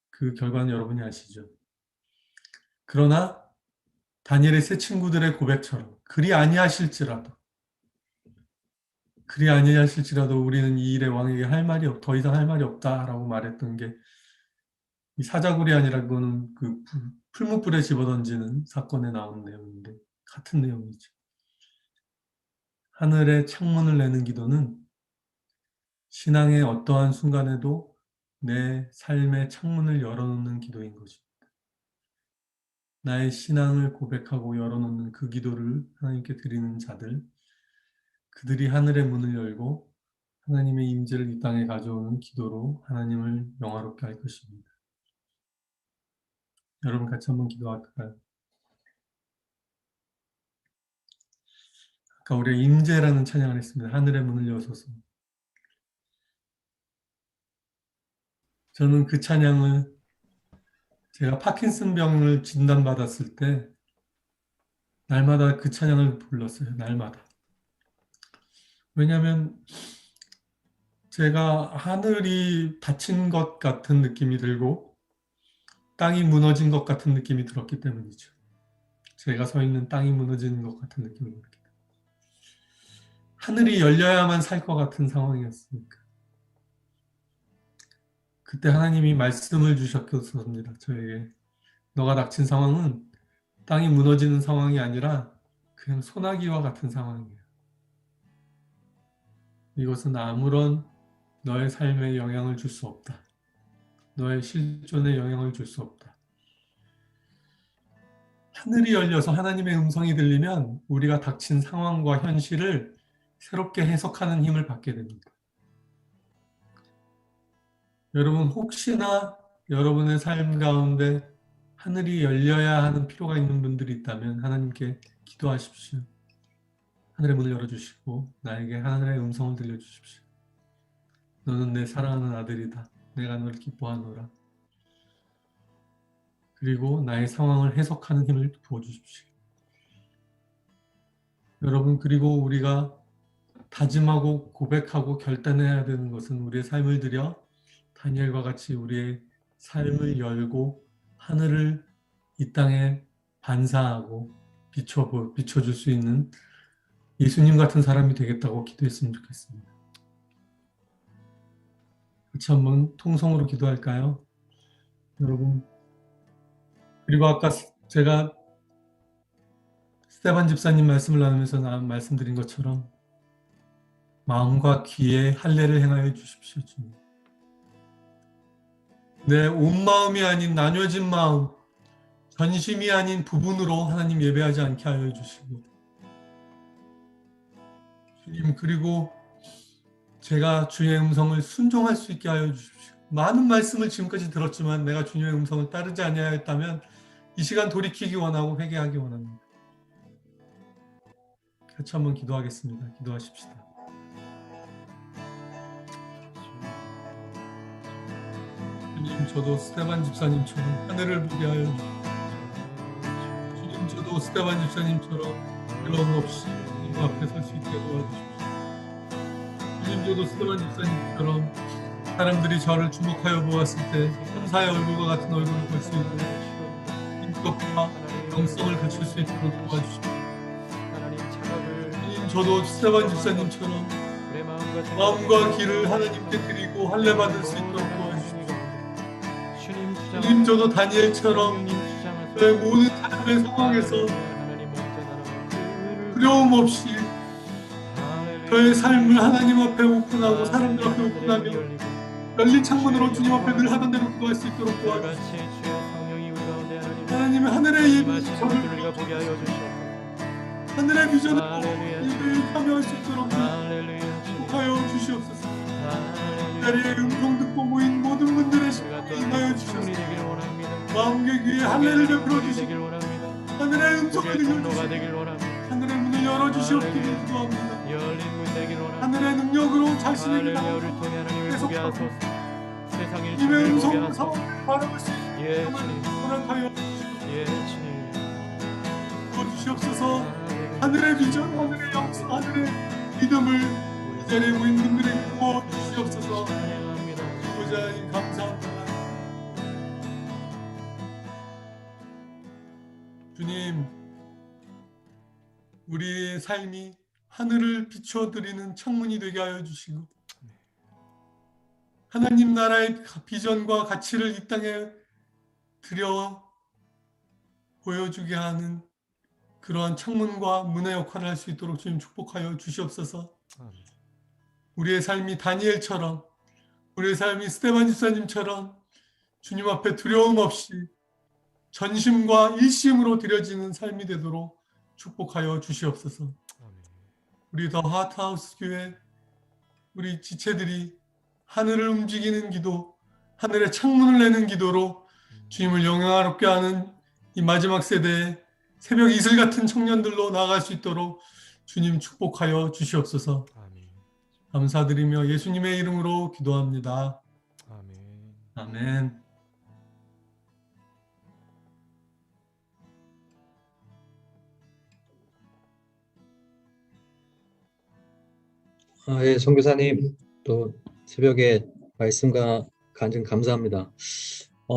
그 결과는 여러분이 아시죠. 그러나 다니엘의 세 친구들의 고백처럼 그리 아니하실지라도 우리는 이 일에 왕에게 더 이상 할 말이 없다라고 말했던 게 이 사자굴이 아니라 그거는 그 풀무불에 집어던지는 사건에 나오는 내용인데 같은 내용이죠. 하늘에 창문을 내는 기도는 신앙의 어떠한 순간에도 내 삶의 창문을 열어놓는 기도인 것입니다. 나의 신앙을 고백하고 열어놓는 그 기도를 하나님께 드리는 자들, 그들이 하늘의 문을 열고 하나님의 임재를 이 땅에 가져오는 기도로 하나님을 영화롭게 할 것입니다. 여러분 같이 한번 기도할까요? 아까 우리가 임재라는 찬양을 했습니다. 하늘의 문을 여소서. 저는 그 찬양을 제가 파킨슨 병을 진단받았을 때 날마다 그 찬양을 불렀어요. 날마다. 왜냐하면 제가 하늘이 닫힌 것 같은 느낌이 들고 땅이 무너진 것 같은 느낌이 들었기 때문이죠. 제가 서 있는 땅이 무너지는 것 같은 느낌이 들었기 때문에. 하늘이 열려야만 살 것 같은 상황이었으니까. 그때 하나님이 말씀을 주셨습니다. 저에게. 너가 닥친 상황은 땅이 무너지는 상황이 아니라 그냥 소나기와 같은 상황이에요. 이것은 아무런 너의 삶에 영향을 줄 수 없다. 너의 실존에 영향을 줄 수 없다. 하늘이 열려서 하나님의 음성이 들리면 우리가 닥친 상황과 현실을 새롭게 해석하는 힘을 받게 됩니다. 여러분 혹시나 여러분의 삶 가운데 하늘이 열려야 하는 필요가 있는 분들이 있다면 하나님께 기도하십시오. 하늘의 문을 열어주시고 나에게 하늘의 음성을 들려주십시오. 너는 내 사랑하는 아들이다. 내가 너를 기뻐하노라. 그리고 나의 상황을 해석하는 힘을 부어주십시오. 여러분 그리고 우리가 다짐하고 고백하고 결단해야 되는 것은 우리의 삶을 들여 다니엘과 같이 우리의 삶을 열고 하늘을 이 땅에 반사하고 비춰줄 수 있는 예수님 같은 사람이 되겠다고 기도했으면 좋겠습니다. 같이 한번 통성으로 기도할까요? 여러분 그리고 아까 제가 스테반 집사님 말씀을 나누면서 말씀드린 것처럼 마음과 귀에 할례를 행하여 주십시오, 주님. 내 온 마음이 아닌 나뉘어진 마음, 전심이 아닌 부분으로 하나님 예배하지 않게 하여 주시고, 주님, 그리고 제가 주의 음성을 순종할 수 있게 하여 주십시오. 많은 말씀을 지금까지 들었지만 내가 주님의 음성을 따르지 아니하였다면 이 시간 돌이키기 원하고 회개하기 원합니다. 같이 한번 기도하겠습니다. 기도하십시다. 주님, 저도 스테반 집사님처럼 하늘을 보게 하여 주십시오. 주님, 저도 스테반 집사님처럼 두려움 없이 주님 앞에 설 수 있게 도와주십시오. 주님, 저도 스테반 집사님처럼 사람들이 저를 주목하여 보았을 때 천사의 얼굴과 같은 얼굴을 볼 수 있고 인격과 영성을 갖출 수 있도록 도와주십시오. 주님, 저도 스테반 집사님처럼 마음과 귀를 하나님께 드리고 할례 받을 수 있도록 도와주십시오. 주님, 저도 다니엘처럼 저의 모든 삶의 상황에서 두려움 없이 저의 삶을 하나님 앞에 오픈하고 사람들 앞에 오픈하며 열린 창문으로 주님 앞에 늘 하던 대로 기도할 수 있도록 도와주십시오. 하나님의 하늘의 예비 저를 보게 하여 주시옵소서. 하늘의 비전으로 예배에 참여할 수 있도록 축복하여 주시옵소서. 이 자리에 음성 듣고 모인 모든 분들의 심령에 임하여 주시옵소서. 마음과 귀에 할례를 베풀어 주시고 하늘의 음성을 들려주시고 하늘의 문을 열어주시옵기를 기도합니다. 하늘의 능력으로 자신에게 계속하고 님의 음성을 상황을 바라볼 수 있게 허락하여 주시옵소서. 하늘의 비전, 하늘의 역사, 하늘의 믿음을 이 자리에 모인 분들에게 부어 주시옵소서. 보좌님 감사합니다. 주님, 우리의 삶이 하늘을 비추어드리는 창문이 되게 하여 주시고 하나님 나라의 비전과 가치를 이 땅에 들여 보여주게 하는 그러한 창문과 문의 역할을 할 수 있도록 주님 축복하여 주시옵소서. 우리의 삶이 다니엘처럼 우리의 삶이 스테반 집사님처럼 주님 앞에 두려움 없이 전심과 일심으로 드려지는 삶이 되도록 축복하여 주시옵소서. 우리 더 하트하우스 교회 우리 지체들이 하늘을 움직이는 기도, 하늘의 창문을 내는 기도로 주님을 영광스럽게 하는 이 마지막 세대에 새벽 이슬 같은 청년들로 나아갈 수 있도록 주님 축복하여 주시옵소서. 감사드리며 예수님의 이름으로 기도합니다. 아멘. 예, 선교사님 또 새벽에 말씀과 간증 감사합니다.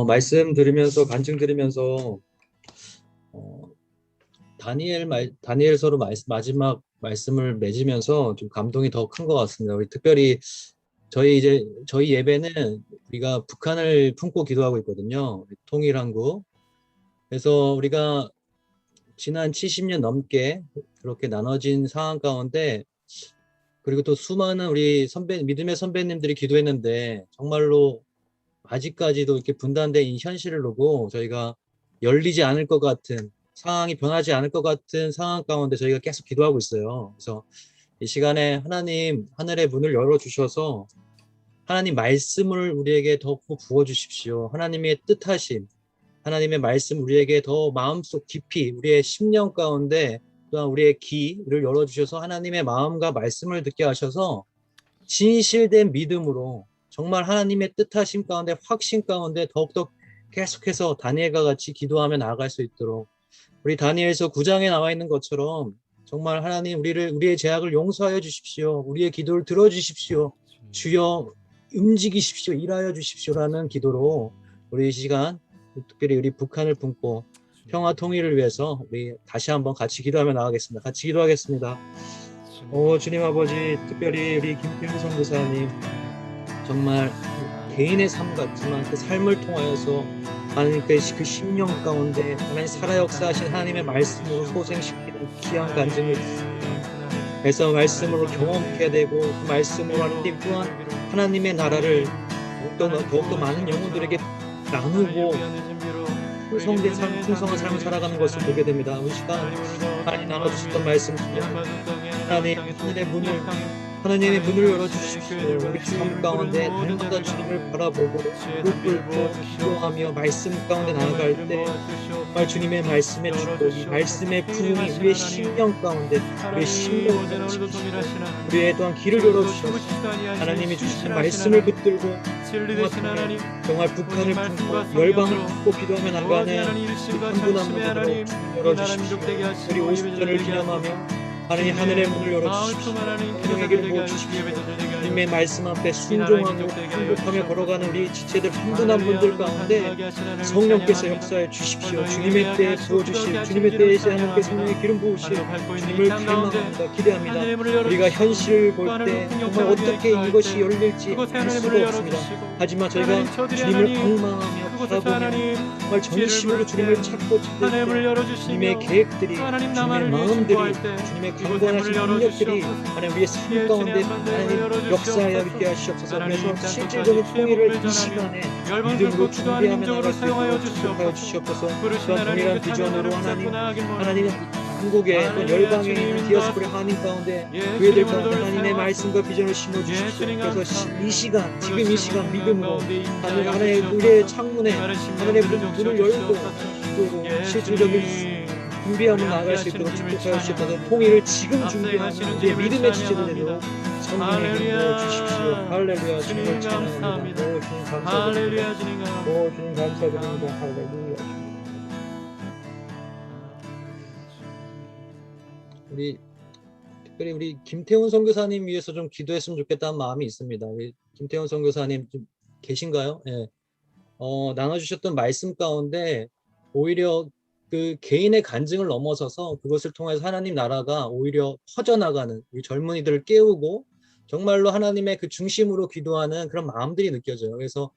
말씀 들으면서 간증 들으면서 다니엘서로 마지막 말씀을 맺으면서 좀 감동이 더 큰 것 같습니다. 우리 특별히 저희 예배는 우리가 북한을 품고 기도하고 있거든요. 통일한국. 그래서 우리가 지난 70년 넘게 그렇게 나눠진 상황 가운데 그리고 또 수많은 우리 믿음의 선배님들이 기도했는데 정말로 아직까지도 이렇게 분단된 이 현실을 보고 저희가 열리지 않을 것 같은 상황이 변하지 않을 것 같은 상황 가운데 저희가 계속 기도하고 있어요. 그래서 이 시간에 하나님 하늘의 문을 열어주셔서 하나님 말씀을 우리에게 더 부어주십시오. 하나님의 뜻하심, 하나님의 말씀 우리에게 더 마음속 깊이 우리의 심령 가운데 또한 우리의 귀를 열어주셔서 하나님의 마음과 말씀을 듣게 하셔서 진실된 믿음으로 정말 하나님의 뜻하심 가운데 확신 가운데 더욱더 계속해서 다니엘과 같이 기도하며 나아갈 수 있도록 우리 다니엘서 9장에 나와 있는 것처럼 정말 하나님 우리의 죄악을 용서하여 주십시오. 우리의 기도를 들어주십시오. 주여 움직이십시오. 일하여 주십시오라는 기도로 우리 이 시간 특별히 우리 북한을 품고 평화 통일을 위해서 우리 다시 한번 같이 기도하며 나가겠습니다. 같이 기도하겠습니다. 주님 아버지, 특별히 우리 김태훈 선교사님 정말 개인의 삶 같지만 그 삶을 통하여서 하나님께서 그 심령 가운데 하나님 살아 역사하신 하나님의 말씀으로 소생시키는 귀한 간증을 그래서 말씀으로 경험하게 되고 그 말씀으로 하나님 또한 하나님의 나라를 더욱더 많은 영혼들에게 나누고 풍성한 삶을 살아가는 것을 보게 됩니다. 이 시간 하나님 나눠주셨던 말씀 중에 하나님의 문을 열어주십시오. 우리 삶 가운데 날마다 주님을 바라보고 무릎 꿇고 기도하며 말씀 가운데 나아갈 때 정말 주님의 말씀의 축복이 말씀의 부흥이 우리의 심령 가운데 우리의 심령을 지키시고 우리의 또한 길을 열어주셔서 하나님이 주신 말씀을 붙들고 정말 북한을 품고 열방을 품고 기도하며 나가는 한 분 한 분으로 주님 열어주십시오. 우리 50절을 기념하며 하나님 하늘의 문을 열어주십시오. 성령에게 부어주십시오. 주님의 말씀 앞에 순종하고 행복하며 걸어가는 우리 지체들 한 분 한 분들 가운데 성령께서 역사해 주십시오. 주님의 때에 부어주실 주님의 때에 하나님께 성령의 기름 부으실 주님을 갈망합니다. 기대합니다. 우리가 현실을 볼 때 정말 어떻게 이것이 열릴지 알 수가 없습니다. 하지만 저희가 주님을 방망하며 바라보며 정말 전심으로 주님을 찾고 찾을 때 주님의 계획들이 주님의 마음들이 주님의 강권하신 능력들이 하나님 우리의 삶 가운데 하나님 역사하여 있게 하시옵소서. 그래서 실질적인 통일을 이 시간에 믿음으로 준비하며 나갈 수 있도록 축복하여 주시옵소서. 또한 동일한 비전으로 하나님 한국에 또 열방에 있는 디아스포라 한인 가운데 교회들 가운데 하나님의 말씀과 비전을 심어주십시오. 그래서 이 시간 지금 이 시간 믿음으로 하나님의 우리의 창문에 하나님의 문을 열고 또 실질적인 준비하며 나아갈 수 있도록 축복하여 주시옵소서. 통일을 지금 준비하는 우리의 믿음의 지체들 되도록 성령의 기름 주십시오. 할렐루야. 주님을 찬양합니다. 오 주님 감사드립니다. 오 주님 감사드립니다. 할렐루야. 특별히 우리 김태훈 선교사님 위해서 좀 기도했으면 좋겠다는 마음이 있습니다. 우리 김태훈 선교사님 좀 계신가요? 예. 나눠주셨던 말씀 가운데 오히려 그 개인의 간증을 넘어서서 그것을 통해서 하나님 나라가 오히려 퍼져나가는 우리 젊은이들을 깨우고 정말로 하나님의 그 중심으로 기도하는 그런 마음들이 느껴져요. 그래서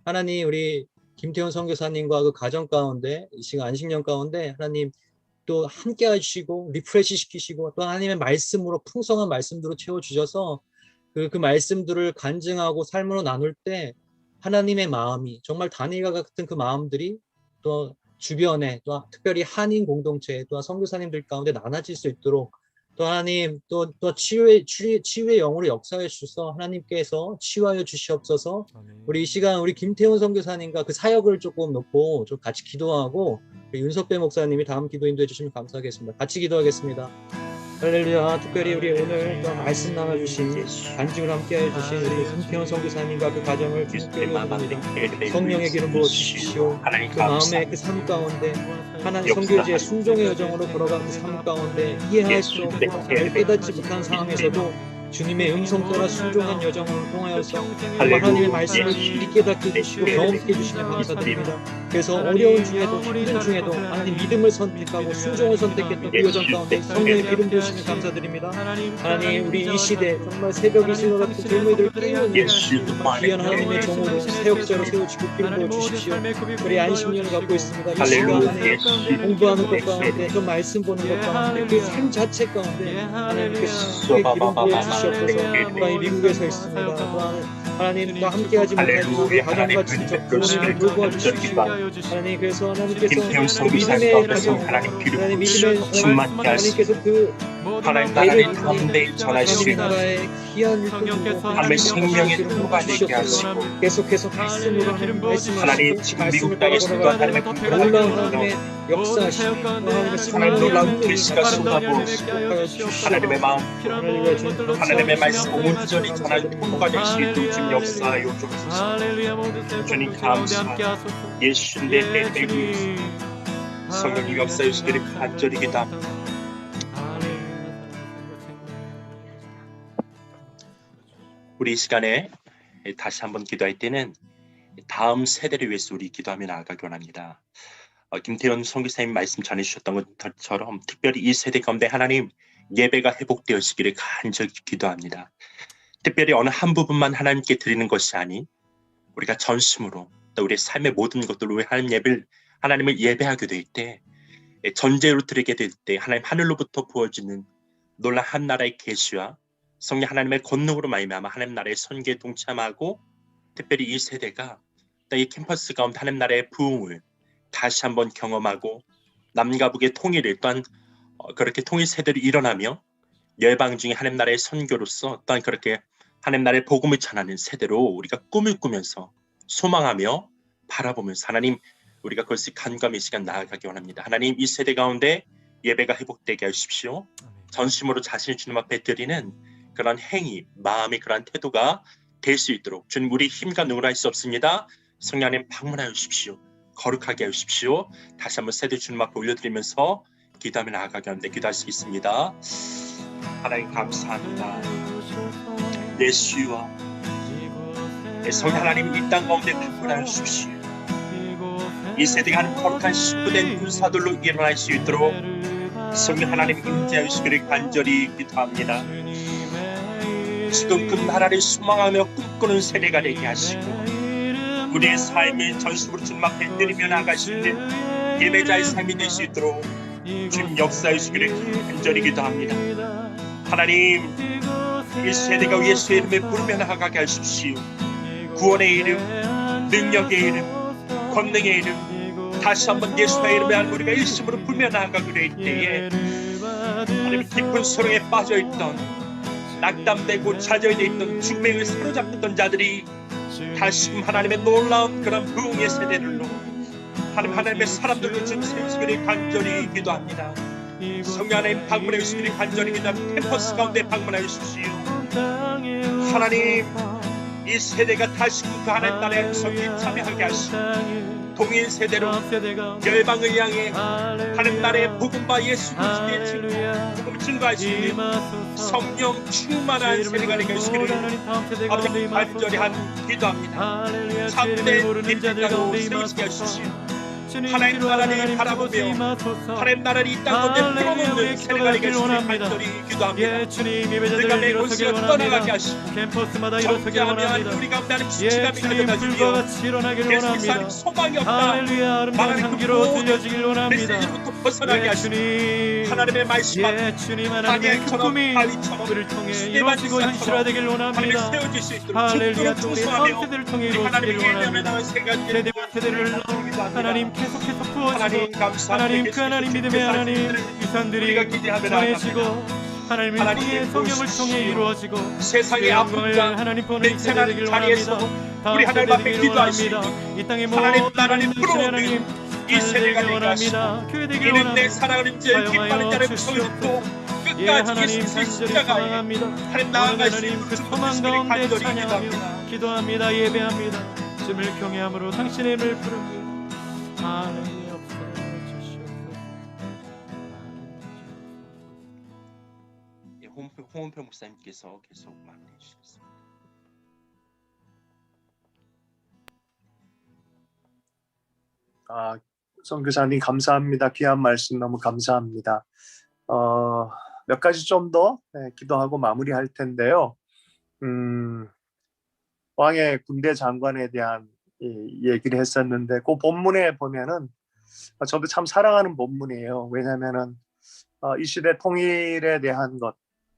하나님 우리 김태훈 선교사님과 그 가정 가운데 이 시간 안식년 가운데 하나님 또 함께 하시고 리프레시 시키시고 또 하나님의 말씀으로 풍성한 말씀들로 채워주셔서 그 말씀들을 간증하고 삶으로 나눌 때 하나님의 마음이 정말 다니엘과 같은 그 마음들이 또 주변에 또 특별히 한인 공동체 또 선교사님들 가운데 나눠질 수 있도록 또 하나님 또 치유의 영으로 역사해 주셔서 하나님께서 치유하여 주시옵소서. 우리 이 시간 우리 김태훈 선교사님과 그 사역을 조금 놓고 좀 같이 기도하고 윤석배 목사님이 다음 기도 인도해 주시면 감사하겠습니다. 같이 기도하겠습니다. 할렐루야. 특별히 우리 오늘 또 말씀 나눠주신 간증을 함께해 주신 우리 김태훈 선교사님과 그 가정을 주님께 올려드립니다. 성령의 기름 부어 주십시오. 그 마음의 그 삶 가운데 하나님 선교지의 순종의 여정으로 걸어가는 삶 가운데 이해할 수 없고 깨닫지 못한 상황에서도 주님의 음성 따라 순종한 여정을 통하여서 하나님의 말씀을 깊이 깨닫게 해주시고 경험하게 해주시면 감사드립니다. 그래서 어려운 중에도 힘든 중에도 하나님 믿음을 선택하고 순종을 선택했던 그 여정 가운데 성령의 기름 부으시면 감사드립니다. 하나님 우리 이 시대 정말 새벽 이 시간 같은 젊은이들을 깨우는 귀한 하나님의 종으로 사역자로 세우시고 기름 부어 주십시오. 우리 안식년을 갖고 있습니다. 이 시간에 공부하는 것 가운데 또 말씀 보는 것 가운데 그 삶 자체 가운데 하나님께서 기름 부어 주시옵소서. 또한 미국에서 있습니다. 또한 하나님과 함께하지 못하지만 그 가정과 친척 부모님을 돌보아 주십시오. 하나님 그래서 하나님께서 믿음의 가정 하나님 믿음의 하나님께서 그 하나님 나라를 가운데 전하시고 나라의 귀한 일꾼으로 하나님의 생명의 통로가 되게 하시고 계속해서 말씀으로 하나님 하나님 지금 미국 땅에 순간 하나님의 놀라운 하나님의 역사하시고 하나님 놀라운 계시가 쏟아부으시고 하나님의 마음 하나님의 말씀 온전히 전하는 통로가 되시기도 지금 역사하여 주옵소서. 주님 감사 예수님 내 대구 성령님 역사해 주시기를 간절히 기도합니다. 우리 이 시간에 다시 한번 기도할 때는 다음 세대를 위해서 우리 기도하며 나아가기 원합니다. 김태현 선교사님 말씀 전해주셨던 것처럼 특별히 이 세대 가운데 하나님 예배가 회복되어지기를 간절히 기도합니다. 특별히 어느 한 부분만 하나님께 드리는 것이 아닌 우리가 전심으로 또 우리의 삶의 모든 것들로 하나님을 예배하게 될 때 전제로 드리게 될 때 하나님 하늘로부터 부어지는 놀란 한 나라의 계시와 성령 하나님의 권능으로 말미암아 하나님 나라의 선교에 동참하고 특별히 이 세대가 이 캠퍼스 가운데 하나님 나라의 부흥을 다시 한번 경험하고 남과 북의 통일을 또한 그렇게 통일 세대로 일어나며 열방 중에 하나님 나라의 선교로서 또한 그렇게 하나님 나라의 복음을 전하는 세대로 우리가 꿈을 꾸면서 소망하며 바라보면서 하나님 우리가 그것을 간과의 시간 나아가기 원합니다. 하나님 이 세대 가운데 예배가 회복되게 하십시오. 전심으로 자신을 주님 앞에 드리는 그런 행위, 마음의 그런 태도가 될 수 있도록 주님 우리 힘과 능으로 할 수 없습니다. 성령 하나님 방문하여 주십시오. 거룩하게 하십시오. 다시 한번 세대 주님 앞에 올려드리면서 기도하며 나아가게 하는데 기도할 수 있습니다. 하나님 감사합니다. 예수와 성령 하나님 이 땅 가운데 방문하여 주십시오. 이 세대가 하는 거룩한 신부된 군사들로 일어날 수 있도록 성령 하나님 임재하여 주시기를 간절히 기도합니다. 지금 그 나라를 소망하며 꿈꾸는 세대가 되게 하시고 우리의 삶을 전심으로 주님 앞에 드리며 나아갈 수 있는 예배자의 삶이 될 수 있도록 주님 역사해 주시기를 간절히 기도합니다. 하나님 이 세대가 예수의 이름에 부르며 나아가게 하십시오. 구원의 이름, 능력의 이름, 권능의 이름 다시 한번 예수의 이름에 우리가 일심으로 부르며 나아가게 될 때에 하나님 깊은 소령에 빠져있던 낙담되고 좌절되어 있던 중매에 사로잡혔던 자들이 다시 하나님의 놀라운 그런 부흥의 세대들로 하나님의 사람들로 좀 세우시기를 간절히 기도합니다. 성령 하나님 방문해 주시기를 간절히 기도합니다. 캠퍼스 가운데 방문해 주십시오. 하나님 이 세대가 다시 그 하나님 나라의 성에 참여하게 하시고 동일 세대로 열방을 향해 하나님 나라의 복음과 예수 그리스도의 복음을 증거할 수 있는 성령 충만한 세대가 되게 하시기를 아버지 간절히 기도합니다. 참된 민족으로 세우시게 하십시오. 하나님 나라를 바라보며 하나님 나라를 이 땅 가운데 풀어놓는 세대가 되게 하시기를 간절히 기도합니다. 내가 내 곳을 떠나가게 하시고 정죄하면 우리 가운데 하나님 수치감이 가져다 주며 예수 삶 소망이 없다 말하는 그 모든 메시지부터 벗어나게 하시고 하나님의 말씀 앞에 다니엘처럼 다윗처럼 수계만 지사처럼 하나님을 세워질 수 있도록 죽도록 충성하며 우리 하나님의 예배에 나온 세대를 하나님 계속해서 부어지고 하나님 감사합니다. 하나님 그 하나님 믿음의 하나님 위선들이 전해지고 하나님을 통해 성령을 통해 이루어지고 세상의 아픔과 하나님 보는 이 세대 되길 자리에서 원합니다. 우리 하나님 앞에 기도할 수 있는 이 땅의 하나님 모든 나라를 하나님 풀어놓는 이 세대가 되게 하시고 교회 되길 이는 내 원합니다. 사랑하는 자를 기뻐하는 자를 부서놓고 예 끝까지 하나님 예수의 간절히 십자가에 사랑합니다. 하나님 나아갈 수 하나님 있는 그 주님을 소망 가운데 간절히 찬양하며 기도합니다. 기도합니다. 예배합니다. 주님을 경외함으로 당신의 이름을 부르며 하나님 없어 주시옵소서. 홍은표 목사님께서 계속 마무리해 주시겠습니다. 선교사님 감사합니다. 귀한 말씀 너무 감사합니다. 몇 가지 좀 더 기도하고 마무리할 텐데요. 왕의 군대 장관에 대한 얘기를 했었는데 그 본문에 보면은 저도 참 사랑하는 본문이에요. 왜냐하면은 이 시대 통일에 대한 것,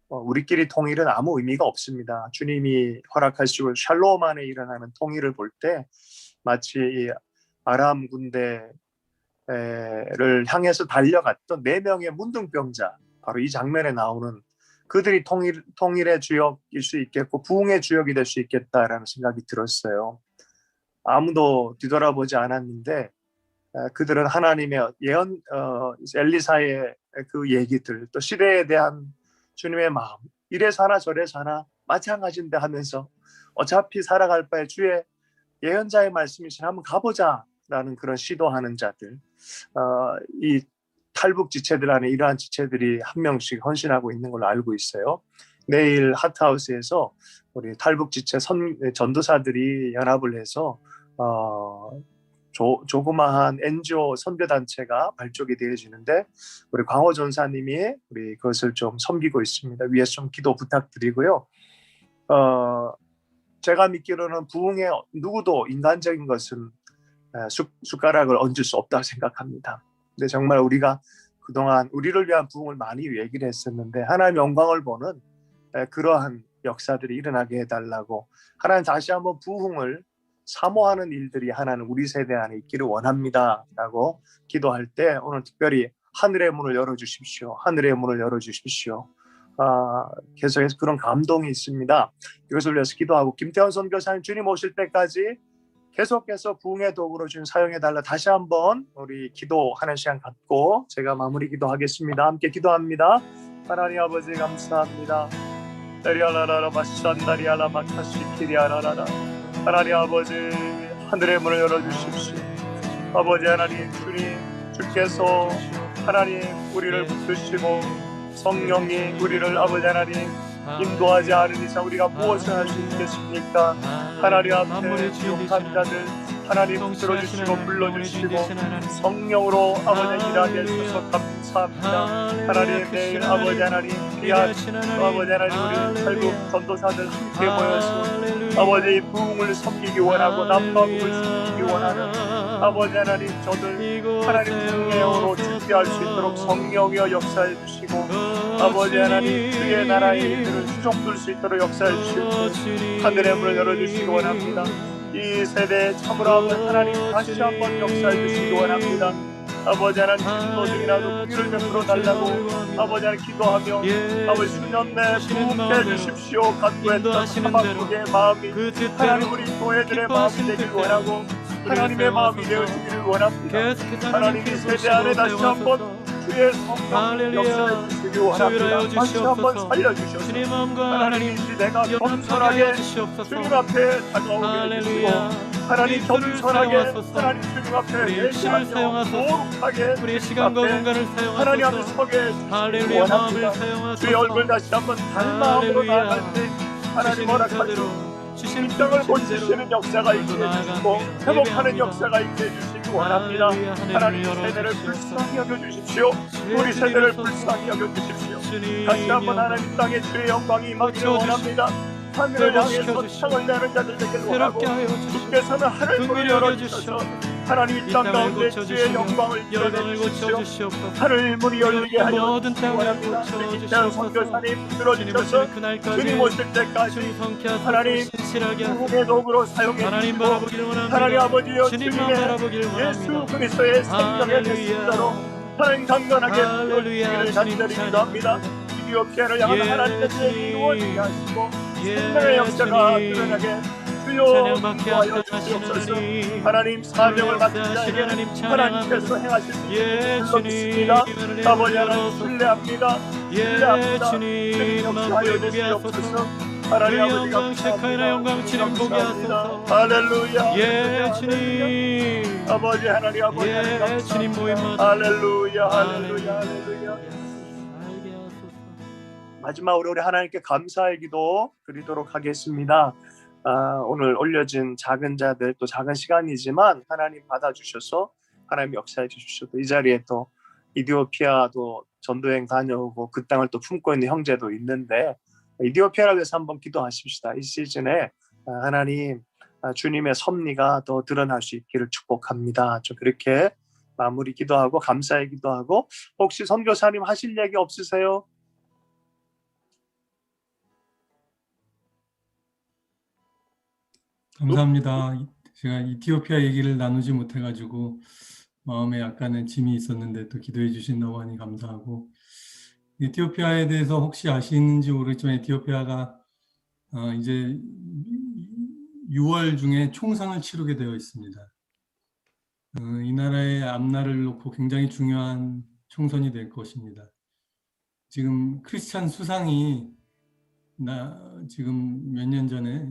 우리끼리 통일은 아무 의미가 없습니다. 주님이 허락하시고 샬롬 안에 일어나는 통일을 볼 때 마치 이 아람 군대를 향해서 달려갔던 4명의 문둥병자, 바로 이 장면에 나오는 그들이 통일의 주역일 수 있겠고 부흥의 주역이 될 수 있겠다라는 생각이 들었어요. 아무도 뒤돌아보지 않았는데 그들은 하나님의 예언, 엘리사의 그 얘기들, 또 시대에 대한 주님의 마음, 이래 사나 저래 사나 마찬가지인데 하면서 어차피 살아갈 바에 주의 예언자의 말씀이신 한번 가보자라는 그런 시도하는 자들, 이 탈북 지체들 안에 이러한 지체들이 한 명씩 헌신하고 있는 걸로 알고 있어요. 내일 하트하우스에서 우리 탈북 지체 전도사들이 연합을 해서 조그마한 NGO 선교단체가 발족이 되어지는데 우리 광호 전사님이 우리 그것을 좀 섬기고 있습니다. 위에서 좀 기도 부탁드리고요. 제가 믿기로는 부흥에 누구도 인간적인 것은 숟가락을 얹을 수 없다고 생각합니다. 근데 정말 우리가 그동안 우리를 위한 부흥을 많이 얘기를 했었는데 하나님의 영광을 보는 그러한 역사들이 일어나게 해달라고, 하나님 다시 한번 부흥을 사모하는 일들이 하나는 우리 세대 안에 있기를 원합니다 라고 기도할 때 오늘 특별히 하늘의 문을 열어주십시오. 하늘의 문을 열어주십시오. 계속해서 그런 감동이 있습니다. 이것을 위해서 기도하고, 김태원 선교사님 주님 오실 때까지 계속해서 부흥의 도구로 주님 사용해달라. 다시 한번 우리 기도하는 시간 갖고 제가 마무리 기도하겠습니다. 함께 기도합니다. 하나님 아버지 감사합니다. 하나님 아버지 하늘의 문을 열어주십시오. 아버지 하나님, 주께서 하나님 우리를 붙드시고 성령이 우리를 아버지 하나님 인도하지 않은 이상 우리가 무엇을 할 수 있겠습니까? 하나님 앞에 기억한 자들 하나님 들어주시고 불러주시고 성령으로 아버지 일하게 해주셔서 감사합니다. 하나님 내일 아버지 하나님 귀한 아버지 하나님 우리 탈북 전도사들 함께 모여서 아버지 이 부흥을 섬기기 원하고 남방국을 섬기기 원하는 아버지 하나님 저들 하나님 부흥의 영으로 준비할 수 있도록 성령이여 역사해 주시고 아버지 하나님 주의 나라의 일들을 수종될 수 있도록 역사해 주시고 하늘의 문을 열어주시기 원합니다. 이 세대에 참으로 하나님 다시 한번 역사해 주시기 원합니다. 아버지 하나님 기도 중이라도 귀를 베풀어 달라고 아버지 하나님 기도하며 아버지 수년 내 부흥해 주십시오. 간구했던 하박국의 마음이 하나님 우리 교회들의 마음이 되길 원하고 하나님의 마음이 되어지기를 원합니다. 하나님 이 세대 안에 다시 한번 주의 성령 역사해 주시기 원합니다. 다시 한번 살려주셔서 하나님 이 시대가 겸손하게 주님 앞에 다가오게 해주시고 하나님 겸손하게 하나님 주님 앞에 예시하며 거룩하게 우리의 시간과 공간을 사용하소서. 하나님 앞에 서게 해주시기 원합니다. 주의 얼굴 다시 한번 달마음으로 나아갈 때 하나님 허락하시고 심장을 고치시는 역사가 있게 해주시고 회복하는 역사가 있게 해주시기 원합니다. 하나님 세대를 불쌍히 여겨주십시오. 우리 세대를 불쌍히 여겨주십시오. 다시 한번 하나님 땅에 주의 영광이 임하기를 원합니다. 하늘을 향해서 창을 내는 자들 되길 원하고 주께서는 하늘문을 열어주셔서 하나님 이 땅 가운데 주의 영광을 드러내주십시오. 하늘 문이 열리게 하여 주시기 원합니다. 김태현 선교사님 들어주셔서 주님 오실 때까지 하나님 부흥의 도구로 사용해 주시고 하나님 아버지여 주님의 예수 그리스도의 생명의 메시지로 하나님 강건하게 보여주시기를 간절히 기도합니다. 이디오피아를 향한 하나님의 계획이 이루어지게 하시고 생명의 역사가 드러나게 주여 도와여 주시옵소서. 하나님 사명을 맡은 자에게는 하나님께서 행하실 수 있는 줄로 믿습니다. 아버지 하나님 신뢰합니다. 주님 역사하여 주시옵소서. 하나님 아버지 감사합니다. 할렐루야. 예 주님. 아버지 하나님 아버지 예 주님 모임마다 할렐루야 할렐루야 할렐루야. 마지막으로 우리 하나님께 감사의 기도 드리도록 하겠습니다. 오늘 올려진 작은 자들 또 작은 시간이지만 하나님 받아주셔서 하나님 역사해 주셔서 이 자리에 또 이디오피아도 전도여행 다녀오고 그 땅을 또 품고 있는 형제도 있는데 이디오피아를 위해서 한번 기도하십시다. 이 시즌에 하나님 주님의 섭리가 더 드러날 수 있기를 축복합니다. 좀 그렇게 마무리 기도하고 감사의 기도하고 혹시 선교사님 하실 얘기 없으세요? 감사합니다. 제가 이티오피아 얘기를 나누지 못해가지고 마음에 약간의 짐이 있었는데 또 기도해 주신다고 하니 감사하고, 이티오피아에 대해서 혹시 아시는지 모르겠지만 이티오피아가 이제 6월 중에 총선을 치르게 되어 있습니다. 이 나라의 앞날을 놓고 굉장히 중요한 총선이 될 것입니다. 지금 크리스찬 수상이 지금 몇 년 전에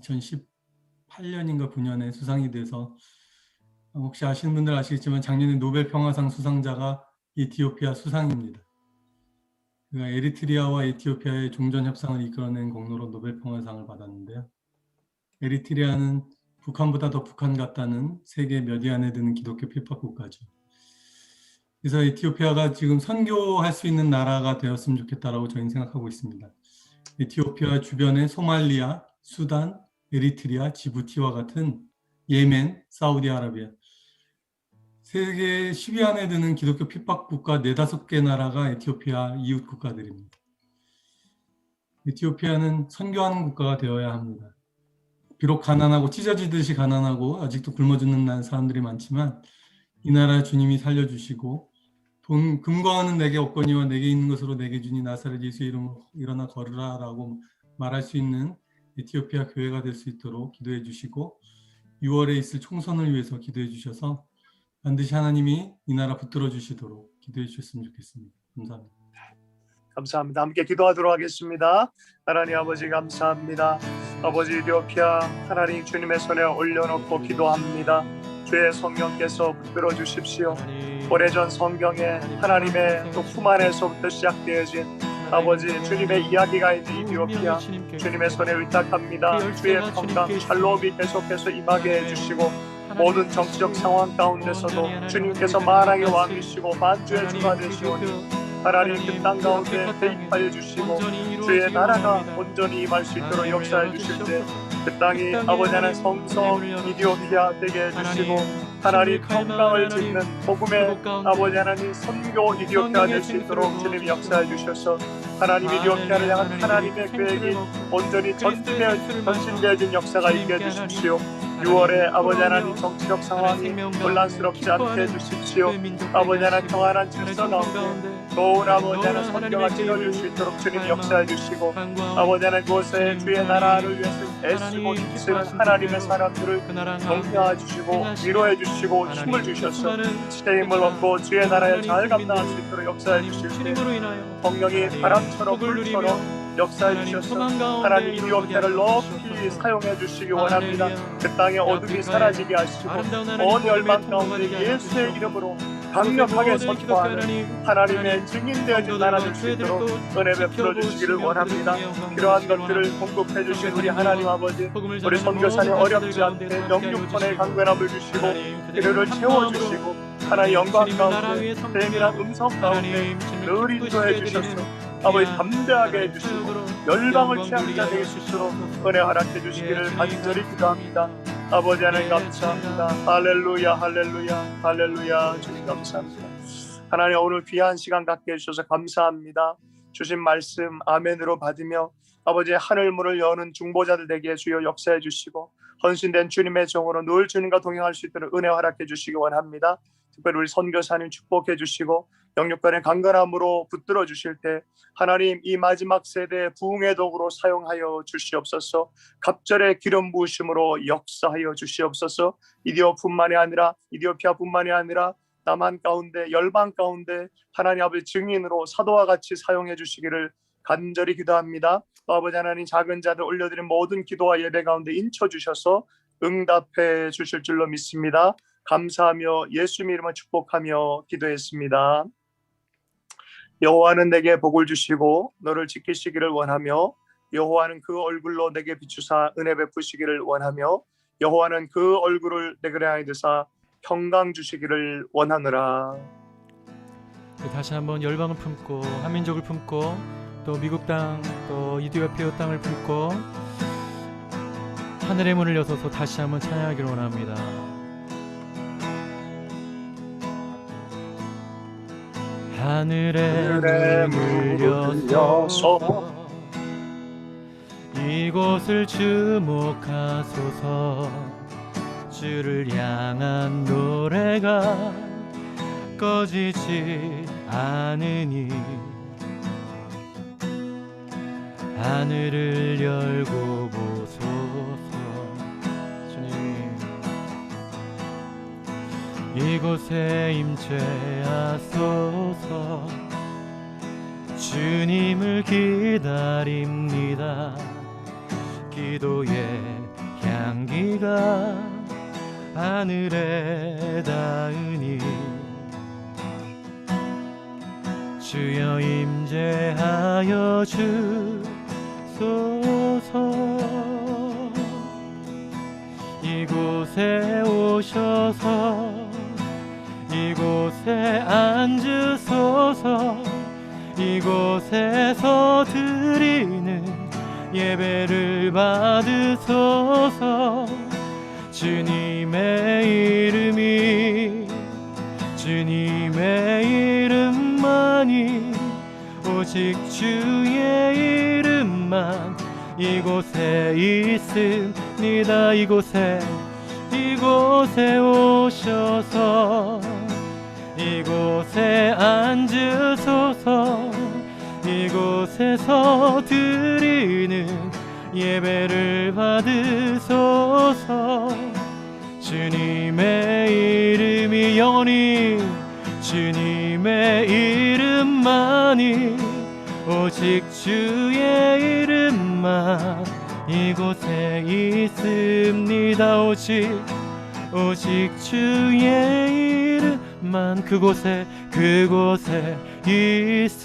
2018년인가 9년에 수상이 돼서 혹시 아시는 분들 아시겠지만 작년에 노벨 평화상 수상자가 이티오피아 수상입니다. 그가 에리트리아와 에티오피아의 종전 협상을 이끌어낸 공로로 노벨 평화상을 받았는데요. 에리트리아는 북한보다 더 북한 같다는 세계 몇 위 안에 드는 기독교 핍박 국가죠. 그래서 에티오피아가 지금 선교할 수 있는 나라가 되었으면 좋겠다라고 저희는 생각하고 있습니다. 에티오피아 주변에 소말리아, 수단, 에리트리아, 지부티와 같은 예멘, 사우디아라비아 세계 10위 안에 드는 기독교 핍박 국가 4-5개 나라가 에티오피아 이웃 국가들입니다. 에티오피아는 선교하는 국가가 되어야 합니다. 비록 가난하고 찢어지듯이 가난하고 아직도 굶어 죽는 사람들이 많지만 이 나라 주님이 살려주시고 금과 은은 내게 없거니와 내게 있는 것으로 내게 주니 나사렛 예수의 이름으로 일어나 걸으라 라고 말할 수 있는 에티오피아 교회가 될 수 있도록 기도해 주시고 6월에 있을 총선을 위해서 기도해 주셔서 반드시 하나님이 이 나라 붙들어 주시도록 기도해 주셨으면 좋겠습니다. 감사합니다. 감사합니다. 함께 기도하도록 하겠습니다. 하나님 아버지 감사합니다. 아버지 에티오피아 하나님 주님의 손에 올려놓고 기도합니다. 주의 성령께서 붙들어 주십시오. 오래전 성경에 하나님의 또 품 안에서부터 시작되어진 아버지 주님의 이야기가 있는 에티오피아 주님의 손에 의탁합니다. 주의 평강 샬롬이 계속해서 임하게 해주시고 모든 정치적 상황 가운데서도 주님께서 만왕의 왕이시고 만주의 주가 되시오니 하나님 그 땅 가운데 대입하여 주시고 주의 나라가 온전히 임할 수 있도록 역사해 주실 때 그 땅이 아버지 하나님 성성 이디오피아 되게 해주시고 하나님 평강을 짓는 복음의 아버지 하나님 선교 이디오피아 될 수 있도록 주님이 역사해 주셔서 하나님 이디오피아를 향한 하나님의 계획이 온전히 전진되어진 역사가 있게 해주십시오. 6월에 아버지 하나님 정치적 상황이 혼란스럽지 않게 해주십시오. 아버지 하나님 평안한 질서 가운데 좋은 아버지 하나님 선교가 지어질 수 있도록 주님 역사해 주시고 아버지 하나님 그곳에 주의 나라를 위해서 애쓰고 힘쓰는 하나님의 사람들을 격려해 주시고 위로해 주시고 힘을 주셔서 새 힘을 얻고 주의 나라에 잘 감당할 수 있도록 역사해 주실 때 성령이 바람처럼 불처럼 역사해 주셔서 하나님 이디오피아를 높이 사용해 주시기 원합니다. 그 땅의 어둠이 사라지게 하시고 온 열방 가운데 예수의 이름으로 강력하게 선포하는 하나님의 증인되어진 나라 될 수 있도록 은혜 베풀어 주시기를 원합니다. 필요한 것들을 공급해 주신 우리 하나님 아버지 우리 선교사님 어렵지 않게 영육선의 강건함을 주시고 필요를 채워주시고 하나의 영광 가운데 세밀한 음성 가운데 늘 인도해 주셔서 아버지 담대하게 해주시고 열방을 취하자 되게 수 있도록 은혜 허락해 주시기를 간절히 기도합니다. 아버지 하나님 감사합니다. 할렐루야 할렐루야 할렐루야. 주님 감사합니다. 하나님 오늘 귀한 시간 갖게 해주셔서 감사합니다. 주신 말씀 아멘으로 받으며 아버지 하늘 문을 여는 중보자들 되게 주여 역사해 주시고 헌신된 주님의 종으로 늘 주님과 동행할 수 있도록 은혜 허락해 주시기 원합니다. 특별히 우리 선교사님 축복해 주시고 영육간의 강건함으로 붙들어 주실 때 하나님 이 마지막 세대의 부흥의 도구로 사용하여 주시옵소서. 갑절의 기름 부으심으로 역사하여 주시옵소서. 이디오피아뿐만이 아니라 남한 가운데 열방 가운데 하나님 아버지 증인으로 사도와 같이 사용해 주시기를 간절히 기도합니다. 아버지 하나님 작은 자들 올려드린 모든 기도와 예배 가운데 인쳐 주셔서 응답해 주실 줄로 믿습니다. 감사하며 예수님 이름으로 축복하며 기도했습니다. 여호와는 내게 복을 주시고 너를 지키시기를 원하며 여호와는 그 얼굴로 내게 비추사 은혜 베푸시기를 원하며 여호와는 그 얼굴을 내게 향하여 드사 평강 주시기를 원하노라. 다시 한번 열방을 품고 한민족을 품고 또 미국 땅 또 이디오피아 땅을 품고 하늘의 문을 여서서 다시 한번 찬양하기를 원합니다. 하늘의 문을 여서 이곳을 주목하소서. 주를 향한 노래가 꺼지지 않으니 하늘을 열고 보소서. 주님 이곳에 임재하소서. 주님을 기다립니다. 기도의 향기가 하늘에 닿으니 주여 임재하여 주소서. 이곳에 오셔서 이곳에 앉으소서. 이곳에서 드리는 예배를 받으소서. 주님의 이름이 주님의 이름만이 오직 주의 이름만 이곳에 있습니다. 이곳에 오셔서 이곳에 앉으소서. 이곳에서 드리는 예배를 받으소서. 주님의 이름이 영원히 주님의 이름만이 오직 주의 이름만 이곳에 있습니다. 오직 주의 이름만 그곳에 있으니